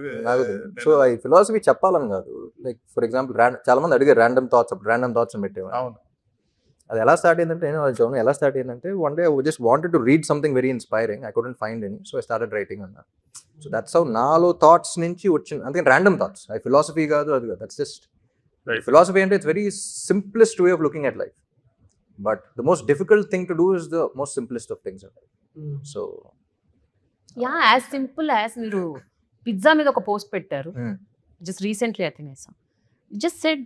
సో ఈ ఫిలాసఫీ చెప్పాలని కాదు. లైక్ ఫర్ ఎగ్జాంపుల్ చాలా మంది అడిగారు ర్యాండమ్ థాట్స్ అని పెట్టేవాడు. అవును. అది ఎలా స్టార్ట్ అయిందంటే నేను వాళ్ళు చదువు ఎలా స్టార్ట్ అయిందంటే one day just wanted to read something very inspiring. I couldn't find any, so I started writing అన్న. సో దట్స్ హౌ నాలో థాట్స్ నుంచి వచ్చింది. అందుకని ర్యాండమ్ థాట్స్, అది ఫిలాసఫీ కాదు, అది కాదు. దట్స్ జస్ట్ ఫిలాసఫీ అంటే it's very simplest way of looking at life, but the most difficult thing to do is the most simplest of things. So yeah as simple as మీరు pizza మీద ఒక post పెట్టారు just recently. I think just said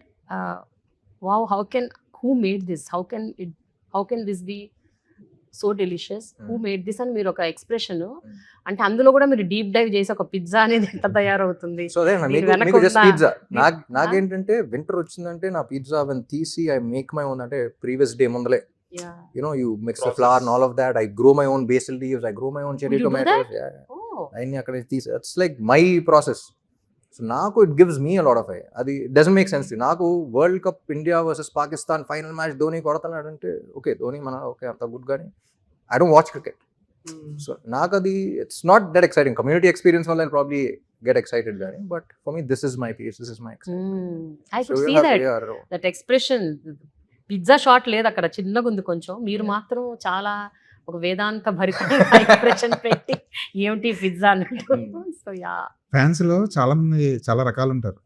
wow, who made this, how can this be so delicious, who made this అని మీరు ఒక expression, అంటే అందులో కూడా మీరు డీప్ డైవ్ చేసి ఒక పిజ్జా అనేది ఎంత తయారవుతుంది. సో అదే దీని వెనక మీకు జస్ట్ ఉన్న- పిజ్జా. నాకేంటంటే వింటర్ వచ్చిందంటే నా పిజ్జా అవన్నీ తీసి ఐ మేక్ మై ఓన్. అంటే ప్రీవియస్ డే ముందలే Yeah. you mix the Process. flour and all of that. I grow my own basil leaves, I grow my own cherry You do tomatoes. that? Yeah. Oh. అన్ని అక్కడ తీసి it's like my process. So నాకు it gives me a lot of అది doesn't make sense. నాకు world cup India versus Pakistan final match Dhoni కొడతాడు అంటే okay Dhoni మన okay అంత గుడ్, కానీ I don't watch cricket. So నాకు అది it's not that exciting. Community experience వల్ల ప్రాబ్లీ గెట్ ఎక్సైటెడ్ కానీ, but for me this is my peace, this is my I could see that expression. Pizza shot లేదు అక్కడ, చిన్నగా ఉంది కొంచెం. మీరు మాత్రం చాలా ఒక వేదాంత భరితమైన ఎక్స్ప్రెషన్ పెట్టి ఏమిటి పిజ్జా అన్నట్టు. సో యా ఫ్యాన్స్ లో చాలా మంది చాలా రకాలు ఉంటారు.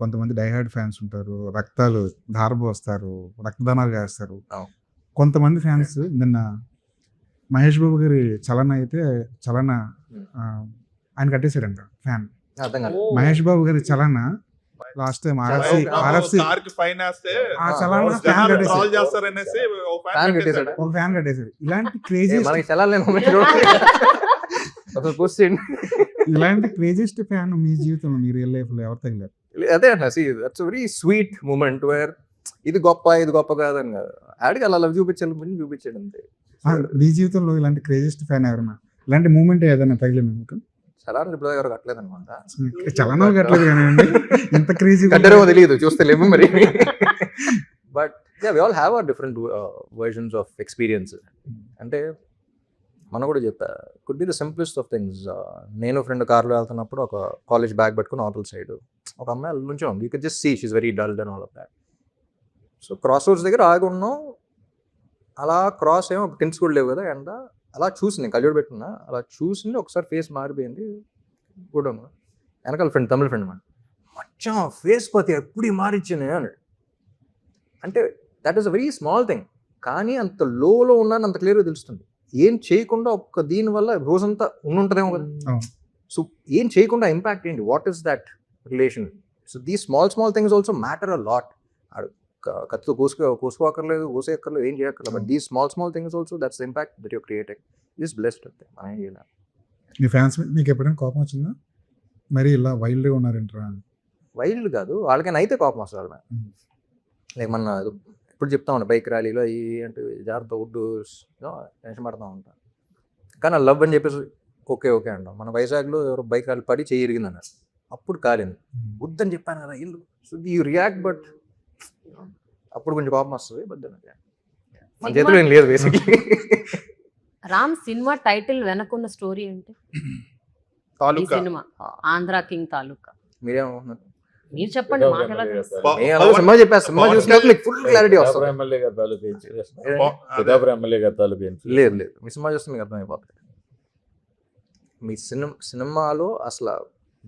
కొంతమంది డైహార్డ్ ఫ్యాన్స్ ఉంటారు, రక్తాలు ధారపోస్తారు, రక్తదానాలు చేస్తారు. అవును. కొంతమంది ఫ్యాన్స్ నిన్న మహేష్ బాబు గారి చలన ఆయన కట్టేశాడంట ఫ్యాన్. అర్థం కాదు. మహేష్ బాబు గారి చలన లాస్ట్ టైం ఆర్ఎఫ్సి కార్ కి ఫైన్ వేస్తే ఆ చలన ఫ్యాన్ జనాలు ట్రాల్ కట్టేశాడు. చేస్తారనేసి ఓ Fan ఫ్యాన్ కట్టేశాడు. ఒక ఫ్యాన్ కట్టేశాడు. ఇలాంటి క్రేజీ మనకి చలాలి ఇలాంటి క్రేజియస్ట్ ఫ్యాన్ మీ జీవితంలో మీ రియల్ లైఫ్ లో ఎవరు తగిలారు? అదే అన్న that's very sweet moment where ఇది గొప్ప కాదని కాదు, ఆడికి అలా లవ్ చూపించాడు అంతే. మీ జీవితంలో ఇలాంటి క్రేజియస్ట్ ఫ్యాన్ ఎవరన్నా, ఇలాంటి మూమెంట్ ఏదైనా తగిలింది మీకు? చలాని ఇప్పుడు దగ్గర కట్టలేదు అనమాట. చలనాలు కట్టలేదు కానీ ఎంత క్రేజీ కట్టారేమో తెలియదు, చూస్తే లేవు మరి. But we all have our different versions of experience. అంటే మనం కూడా చెప్పా could be the simplest of things. నేను ఫ్రెండ్ కార్లో వెళ్తున్నప్పుడు ఒక కాలేజ్ బ్యాగ్ పట్టుకుని అవతల సైడ్ ఒక అమ్మాయి నుంచి ఉంది. You can just see she's very dulled and all of that. So cross roads దగ్గర ఆగి ఉన్నాం. అలా క్రాస్ ఏమో టిన్స్ కూడా లేవు కదా, అండ్ అలా చూసింది, కళ్ళజోడు పెట్టుకున్నా, అలా చూసింది. ఒకసారి ఫేస్ మారిపోయింది. కూడా వెనకాల ఫ్రెండ్, తమిళ ఫ్రెండ్ మాట, మచ్చా ఫేస్ పతి ఎప్పుడు మారిచ్చాను అన్నాడు. అంటే that is a very small thing, కానీ అంత లోలో ఉన్నాను అంత క్లియర్గా తెలుస్తుంది. ఏం చేయకుండా ఒక్క దీనివల్ల రోజంతా ఉండుంటుందేమో కదా. సో ఏం చేయకుండా ఇంపాక్ట్ ఏంటి, what is that relation? So the small things also matter a lot. కత్తితో కోసుకోక్కర్లేదు, కోసేయక్కర్లేదు, ఏం చేయక్కర్లేదు, but the small things also that's the impact that you're creating. Is blessed అంతే. మీ ఫ్యాన్స్ మీకు ఎప్పుడైనా కోపం వచ్చిందా? మరి ఇలా వైల్డ్గా ఉన్నారంటారా? వైల్డ్ కాదు, వాళ్ళకైనా అయితే కోపం వస్తుంది. వాళ్ళ లైక్ మన ఇప్పుడు చెప్తామన్నా బైక్ ర్యాలీలో అవి అంటే జాగ్రత్త వుడ్ టెన్షన్ పడతా ఉంటాం, కానీ లవ్ అని చెప్పేసి ఓకే అంటాం. మన వైజాగ్లో ఎవరో బైక్ ర్యాలీ పడి చేయి ఇరిగిందన్నారు, అప్పుడు కాలేదు. వద్దని చెప్పాను కదా ఇల్లు. సో యూ రియాక్ట్, బట్ అప్పుడు కొంచెం కోపం వస్తుంది. బట్ మన చేతిలో ఏం లేదు బేసిక్లీ. రామ్ సినిమా టైటిల్ వెనకున్న స్టోరీ ఏంటి? ఈ తాలూకా సినిమా ఆంధ్ర కింగ్ తాలూకా. మీరేమనుకుంటున్నారు? మీరు చెప్పండి, మాకు ఎలా తెలుసు? నేను అలాగే సినిమా చెప్పేస్తా, సినిమా చూసినాక మీకు ఫుల్ క్లారిటీ వస్తుంది. ఎమ్మెల్యే గారి తాలూకు ఏం చేస్తున్నారు? ఏదండి? పిఠాపురం ఎమ్మెల్యే గారి తాలూకు ఏం లేదు లేదు, మీ సినిమా చూస్తే మీకు అర్థమైపోతుంది. మీ సినిమాలో అసలు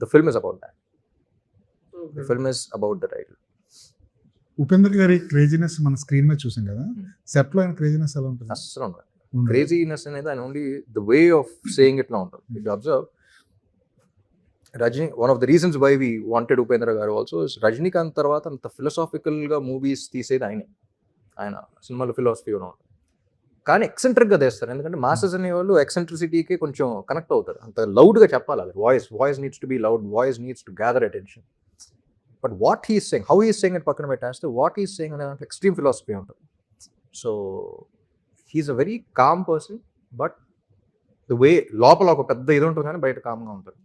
the film is about that. The film is about the title. Upendra గారి క్రేజీనెస్ మన స్క్రీన్ మీద చూసాం కదా, సెట్ లో ఆయన క్రేజీనెస్ ఎలా ఉంటుంది? అస్సలు ఉండదు. క్రేజీనెస్ అనేది ఆయన only the way of saying it లా ఉంటుంది. If you observe Rajini, one of the reasons why we wanted Upendra garu also Rajinikanth తర్వాత అంత ఫిలసాఫికల్గా మూవీస్ తీసేది ఆయనే. ఆయన సినిమాలో ఫిలాసఫీ కూడా ఉంటుంది, కానీ ఎక్సెంట్రిక్గా తీస్తారు. ఎందుకంటే మాసెస్ అనేవాళ్ళు ఎక్సెంట్రిసిటీకి కొంచెం కనెక్ట్ అవుతారు. అంత లౌడ్గా చెప్పాలి, అది voice needs to be loud, voice needs to gather attention. But what he's saying, how he's saying అని పక్కన పెట్టేస్తే వాట్ హీస్ సేయింగ్ అనే దాంట్లో ఎక్స్ట్రీమ్ ఫిలాసఫీ ఉంటుంది. So he's a very calm person, but the way లోపల ఒక పెద్ద ఇది ఉంటుంది కానీ బయట కామ్గా ఉంటుంది.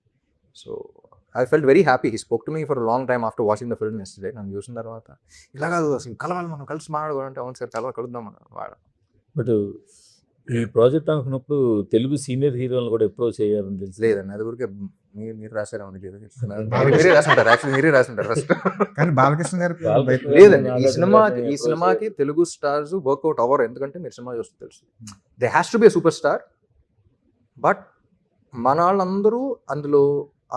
So I felt very happy. He spoke to me for long time after watching the film yesterday. నన్ను చూసిన తర్వాత ఇలా కాదు అసలు కలవాలి, మనం కలిసి మాట్లాడుకోవాలంటే అవును సార్ కలుద్దాం వాడు. బట్ ఈ ప్రాజెక్ట్ అనుకున్నప్పుడు తెలుగు సీనియర్ హీరోలను కూడా ఎప్పుడో చేయాలని తెలుసు. లేదండి, అది ఊరికే మీరు రాశారు మీరే రాసుంటారు, యాక్చువల్లీ మీరే రాసుంటారు ఫస్ట్. కానీ బాలకృష్ణ గారి లేదండి, ఈ సినిమాకి తెలుగు స్టార్స్ వర్క్అవుట్ అవ్వరు. ఎందుకంటే మీరు సినిమా చూస్తే తెలుసు, they has to be super star. But మన వాళ్ళందరూ అందులో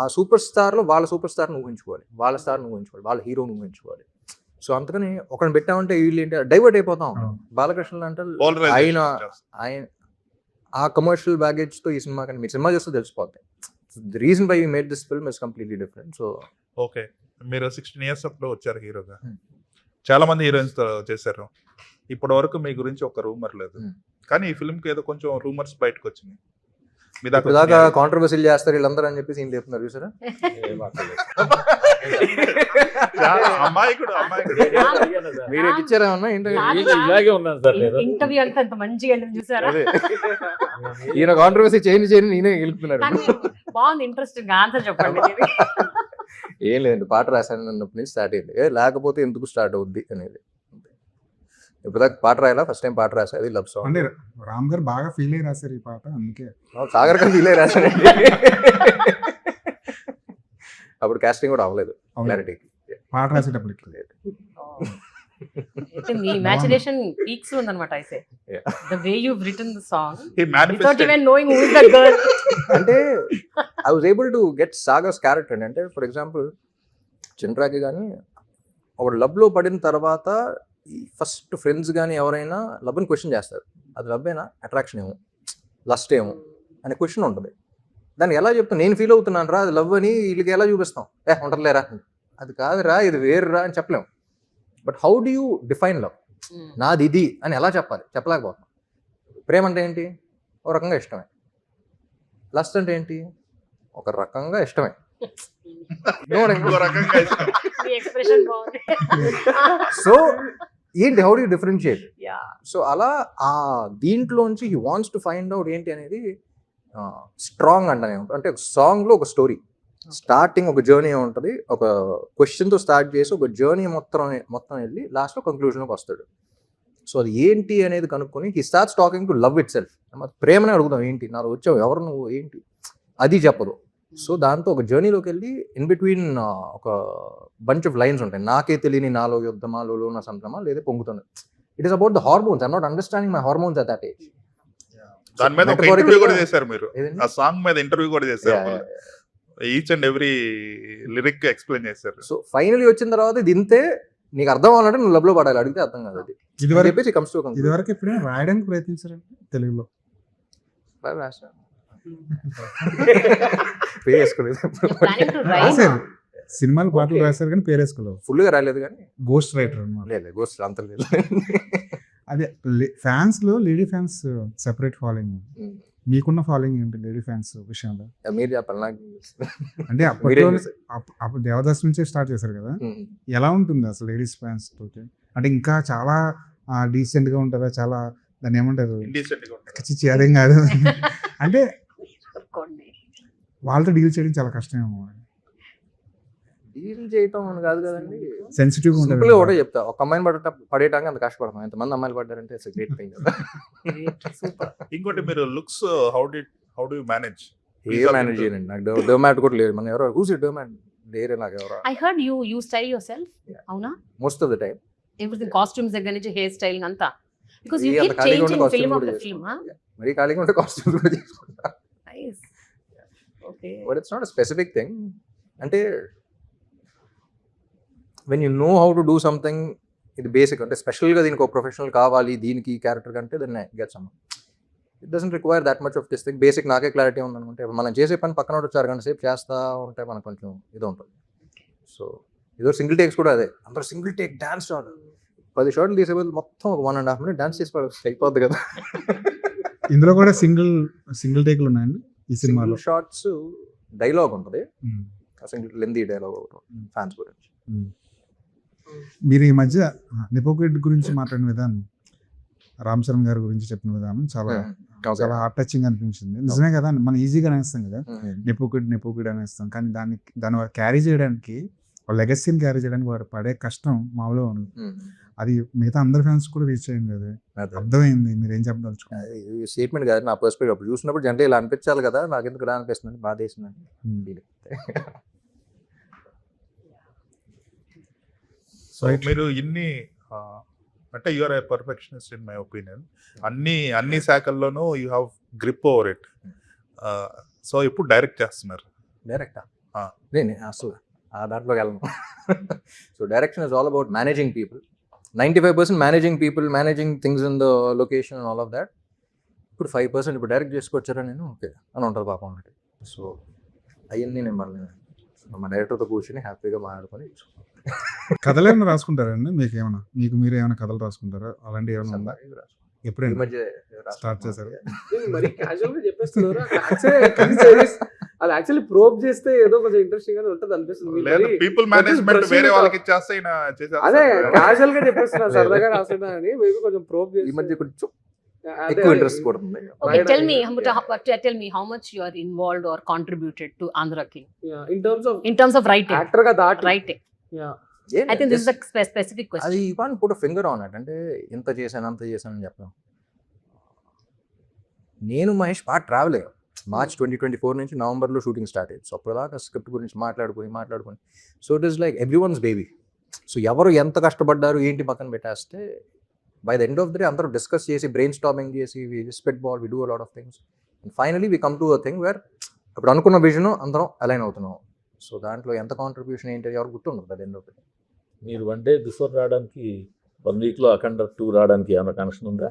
ఆ సూపర్ స్టార్లో వాళ్ళ సూపర్ స్టార్ని ఊహించుకోవాలి, వాళ్ళ స్టార్ని ఊహించుకోవాలి, వాళ్ళ హీరోని ఊహించుకోవాలి. సో అందుకని ఒకరిని పెట్టామంటే వీళ్ళు ఏంటి డైవర్ట్ అయిపోతాం. బాలకృష్ణ అంటే ఆయన ఆ కమర్షియల్ బ్యాగేజ్తో ఈ సినిమా కానీ మీరు సినిమా చేస్తే తెలిసిపోతాయి. The reason why you made this film is completely different. So okay, మీరు 16 years అప్పుడు వచ్చారు హీరోగా, చాలా మంది హీరోయిన్స్ తో చేశారు. ఇప్పటి వరకు మీ గురించి ఒక రూమర్ లేదు, కానీ ఈ ఫిల్మ్ కి ఏదో కొంచెం రూమర్స్ బయటకు వచ్చినాయి. మీ దాకా కాంట్రవర్సీలు చేస్తారు వీళ్ళందరూ అని చెప్పేసి ఏం చెప్తున్నారు చూసారా? అమ్మాయికుడు మీరు ఎక్కిచ్చారా ఇలాగే ఉన్నాను సార్ నేను. ఇంటర్వ్యూ అంతా అంత మంచిగా వెళ్ళింది చూసారా? ఈయన కాంట్రవర్సీ చేయని నేనే గెలుపుతున్నారు. కానీ బాగుంది, ఇంట్రెస్టింగ్ ఆన్సర్ చెప్పండి. ఏం లేదండి, పాట రాశాను అన్నప్పటి నుంచి స్టార్ట్ అయింది. లేకపోతే ఎందుకు స్టార్ట్ అవుద్ది అనేది. ఇప్పుడు పాట రాయాలా, ఫస్ట్ టైం పాట రాసా, అది లవ్ సాంగ్. అంటే రామ్ గారు బాగా ఫీల్ అయ్యి రాశారు ఈ పాట, అందుకే సాగర్ గారు ఫీల్ అయ్యి రాశానండి. అప్పుడు కాస్టింగ్ కూడా అవ్వలేదు క్లారిటీకి. పాట రాసేటప్పటికి మీ ఇమాజినేషన్ పీక్స్ ఉందన్నమాట. అయితే the way you've written the song He manifested. without even knowing who is that girl. అంటే I was able to get Sagar's character అండి. అంటే ఫర్ ఎగ్జాంపుల్ చంద్రాకి కానీ ఒక లవ్లో పడిన తర్వాత ఈ ఫస్ట్ ఫ్రెండ్స్ కానీ ఎవరైనా లవ్ని క్వశ్చన్ చేస్తారు, అది లవ్ అయినా అట్రాక్షన్ ఏమో లస్ట్ ఏమో అనే క్వశ్చన్ ఉంటుంది. దానికి ఎలా చెప్తాను, నేను ఫీల్ అవుతున్నాను రా అది లవ్ అని వీళ్ళకి ఎలా చూపిస్తాం, ఉండలేరా అది కాదురా ఇది వేరురా అని చెప్పలేము. But how do you define love, నాది ఇది అని ఎలా చెప్పాలి, చెప్పలేకపోతాం. ప్రేమ అంటే ఏంటి, ఒక రకంగా ఇష్టమే. లస్ట్ అంటే ఏంటి, ఒక రకంగా ఇష్టమే. సో ఏంటి, హౌ డూ డిఫరెన్షియేట్? సో అలా ఆ దీంట్లోంచి he wants to find out ఏంటి అనేది స్ట్రాంగ్ అంటనే ఉంటుంది. అంటే సాంగ్లో ఒక స్టోరీ స్టార్టింగ్, ఒక జర్నీ ఉంటుంది, ఒక క్వశ్చన్తో స్టార్ట్ చేసి ఒక జర్నీ మొత్తం వెళ్ళి లాస్ట్లో కంక్లూజన్లోకి వస్తాడు. సో అది ఏంటి అనేది కనుక్కొని he starts talking to love it self. ప్రేమనే అడుగుదాం, ఏంటి నాలో వచ్చావు, ఎవరు నువ్వు, ఏంటి, అది చెప్పదు. సో దాంతో ఒక జర్నీలోకి వెళ్ళి ఇన్ బిట్వీన్ ఒక బంచ్ ఆఫ్ లైన్స్ ఉంటాయి. నాకే తెలియని నాలో యుద్ధమా, లోలో నా సంతమా, లేదా పొంగుతుంది. It is about the hormones. I'm not understanding my hormones at that age. దాని మీద ఒక ఇంటర్వ్యూ కూడా చేశారు మీరు, ఆ సాంగ్ మీద ఇంటర్వ్యూ కూడా చేశారు, each and every lyric explain చేశారు. సో ఫైనల్లీ వచ్చిన తర్వాత ఇది ఇంతే, నీకు అర్థం అవ్వాలంటే నువ్వు లవ్ లో పడాలి, అడిగితే అర్థం కాదు. అది ఇదివరకు ఎప్పుడైనా రాయడానికి ప్రయత్నించారంటే తెలుగులో రాశారు, సినిమాలు పాటలు రాశారు కానీ పేరు వేసుకోలేదు, ఫుల్ గా రాలేదు కానీ గోస్ట్ రైటర్ అన్నమాట. లేదు గోస్ట్ అంత లేదు. అదే ఫ్యాన్స్ లో లేడీ ఫ్యాన్స్ సెపరేట్ ఫాలోయింగ్, మీకున్న ఫాలోయింగ్ ఏంటి లేడీ ఫ్యాన్స్ విషయంలో? మీరు చెప్పాలి నాకు. అంటే అప్పుడు దేవదాస్ నుంచే స్టార్ట్ చేశారు కదా, ఎలా ఉంటుంది అసలు లేడీస్ ఫ్యాన్స్ తోటి? అంటే ఇంకా చాలా డీసెంట్ గా ఉంటుందా, చాలా దాన్ని ఏమంటారు, అదేం కాదు అంటే వాళ్ళతో డీల్ చేయడం చాలా కష్టమేమో. డీల్ చేయటం అని కాదు కదండి, సెన్సిటివ్ సింపుల్గా ఒకటే చెప్తా, ఒక అమ్మాయిని పడేయడానికి అంత కష్టపడతాం, ఎంతమంది అమ్మాయిలు పడ్డారంటే ఇట్స్ గ్రేట్ థింగ్ కదా. సూపర్. ఇంకోటి మీరు looks how do you manage? A manage చేయండి, నాకు డోమాట్ కూడా లేదు. మన ఎవరో కూసి డోమాట్ లేరే నాకు ఎవరో. I heard you style yourself. అవునా? Most of the time Everything, costumes దగ్గర నుంచి హెయిర్ స్టైలింగ్ అంతా. Because you ఏ keep అంత ఖాళీగా ఉంటే changing costume film కూడా after చేసుకుంటా. film, huh? మరీ ఖాళీగా ఉంటే కాస్ట్యూమ్స్ కూడా చేసుకుంటా. Nice. Okay. But it's not a specific thing. అంటే when you know how to do something, ఇది బేసిక్. అంటే స్పెషల్గా దీనికి ఒక ప్రొఫెషనల్ కావాలి దీనికి క్యారెక్టర్ కంటే then get some. It doesn't require that much of this thing. Basic నాకే క్లారిటీ ఉందనుకుంటే మనం చేసే పని పక్కన వచ్చి 2 గంటల సేపు చేస్తూ ఉంటే మనకు కొంచెం ఇది ఉంటుంది. సో ఏదో సింగిల్ టేక్స్ కూడా అదే, అందరూ సింగిల్ టేక్ డాన్స్ షాట్ 10 షాట్లు తీసే బదులు మొత్తం ఒక 1.5 minute డాన్స్ చేసి అయిపోద్ది కదా. ఇందులో కూడా సింగిల్ టేక్లు ఉన్నాయండి ఈ సినిమాలో. షార్ట్స్ డైలాగ్ ఉంటుంది, ఉమ్. సింగిల్ లెందీ డైలాగ్ ఒకటి ఫ్యాన్స్ గురించి. ఉమ్. మీరు ఈ మధ్య నిపోకిడ్ గురించి మాట్లాడిన విధానం, రామ్ చరణ్ గారి గురించి చెప్పిన విధానం చాలా చాలా హార్ట్ టచింగ్ అనిపించింది. నిజమే కదా, మనం ఈజీగా అనేస్తాం కదా నిపోకిడ్ అనేస్తాం, కానీ దాన్ని క్యారీ చేయడానికి, లెగసీని క్యారీ చేయడానికి వారు పడే కష్టం మామూలుగా ఉంది. అది మిగతా అందరి ఫ్యాన్స్ కూడా రీచ్ అయింది కదా, అర్థమైంది. మీరు ఏం చెప్పదలుచుకున్నారు? స్టేట్మెంట్ కాదు నా పర్స్పెక్టివ్. అప్పుడు చూసినప్పుడు జనరల్ ఇలా అనిపించాలి కదా, నాకు ఎందుకు ఇలా అనిపిస్తుంది, బాధ వేసిందండి. సో మీరు ఇన్ని అంటే you are a perfectionist in my opinion. అన్ని శాఖల్లోనూ you have grip over it. So ఇప్పుడు డైరెక్ట్ చేస్తున్నారు. డైరెక్టా? ఆ. నేను అసలు దాంట్లోకి వెళ్ళను. So direction is all about managing people. 95% managing people, managing things in the location and all of that. ఇప్పుడు 5% ఇప్పుడు డైరెక్ట్ చేసుకొచ్చారా నేను, ఓకే అని ఉంటుంది పాపం అన్నట్టు. సో అవన్నీ నేను మళ్ళీ మా డైరెక్టర్తో కూర్చొని హ్యాపీగా మాట్లాడుకొని కథలు ఏమైనా రాసుకుంటారండి? మీకు మీరు ఏమైనా కథలు రాసుకుంటారా? అలాంటివి ఏమైనా ఉందా? ఈ ఎప్పుడైనా మధ్య స్టార్ట్ చేశారు? మరి క్యాజువల్ గా చెప్పేస్తున్నారు. అది యాక్చువల్లీ ప్రోబ్ చేస్తే ఏదో కొంచెం ఇంట్రెస్టింగ్ గానే ఉంటుంది అనిపిస్తుంది. లేదు, పీపుల్ మేనేజ్మెంట్ వేరే వాళ్ళకి ఇచ్చేస్తే ఈయన చేసేస్తారు. అదే క్యాజువల్ గా చెప్పేస్తున్నారు, సరదాగా రాస్తున్నా అని. మేబీ కొంచెం ప్రోబ్ ఈ మధ్య చేసి కొంచెం ఎక్కువ ఇంట్రెస్ట్ కూడా ఉంది. Okay, tell me how much you are involved or contributed to Andhra King in terms of writing. Actor గా దాటి Writing. I think this is a specific question. అది you can't put a finger on it. అంటే ఇంత చేశాను అంత చేశాను అని చెప్పాను. నేను మహేష్ బాగా ట్రావెల్ అయ్యాం. మార్చ్ 2024 నుంచి నవంబర్లో షూటింగ్ స్టార్ట్ అయ్యింది. సో అప్పటిదాకా స్క్రిప్ట్ గురించి మాట్లాడుకొని so it is like everyone's baby. So ఎవరు ఎంత కష్టపడ్డారు ఏంటి పక్కన పెట్టేస్తే by the end of the day అందరూ డిస్కస్ చేసి బ్రెయిన్ స్టార్మింగ్ చేసి we spitball, we do a lot of things and finally we come to a thing where ఇప్పుడు అనుకున్న విజన్ అందరం అలైన్ అవుతున్నాం. సో దాంట్లో ఎంత కాంట్రిబ్యూషన్ ఏంటి ఎవరు గుర్తుండదు by the end of the day. మీరు 1 day బిఫోర్ రావడానికి 1 weekలో అఖండ 2 రావడానికి ఏమైనా కనెక్షన్ ఉందా?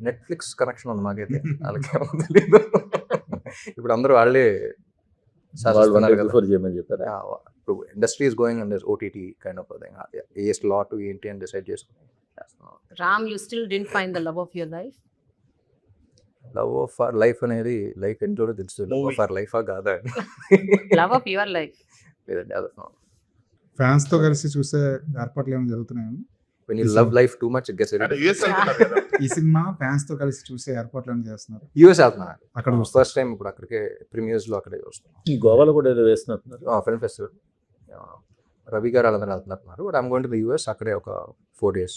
నెట్ఫ్లిక్స్ కనెక్షన్ ఉంది మాకైతే, వాళ్ళకి తెలీదు. ఇప్పుడు అందరూ వాళ్ళే వాళ్ళు 1 day బిఫోర్ చేయమని చెప్పారా? ఇప్పుడు industry is going and OTT kind of thing. A slot ఏంటి అని డిసైడ్ చేసుకుని Ram, you still didn't find the love of your life? Love of our life అనేది లైక్ ఎంతో తెలుసు. లవ్ ఆఫ్ అవర్ లైఫ్ కాదా? Love of your life. లేదండి, అది fans తో కలిసి చూసే ఏర్పాట్లు ఏమైనా జరుగుతున్నాయండి? when you love life too much it gets అంటే irritating. యూఎస్ వెళ్తున్నారు కదా. ఈ సినిమా ఫ్యాన్స్ తో కలిసి చూసే ఏర్పాట్లు ఏమైనా చేస్తున్నారు? యూఎస్ వెళ్తున్నా అక్కడ ఫస్ట్ టైం, ఇప్పుడు అక్కడికే ప్రీమియర్స్ లో అక్కడే చూస్తాం. ఈ గోవాలో కూడా ఏదో వేస్తున్నారు. ఫిల్మ్ ఫెస్టివల్ రవి గారు వాళ్ళందరూ వెళ్తున్నారు. But I'm going to the US. అక్కడే ఒక 4 days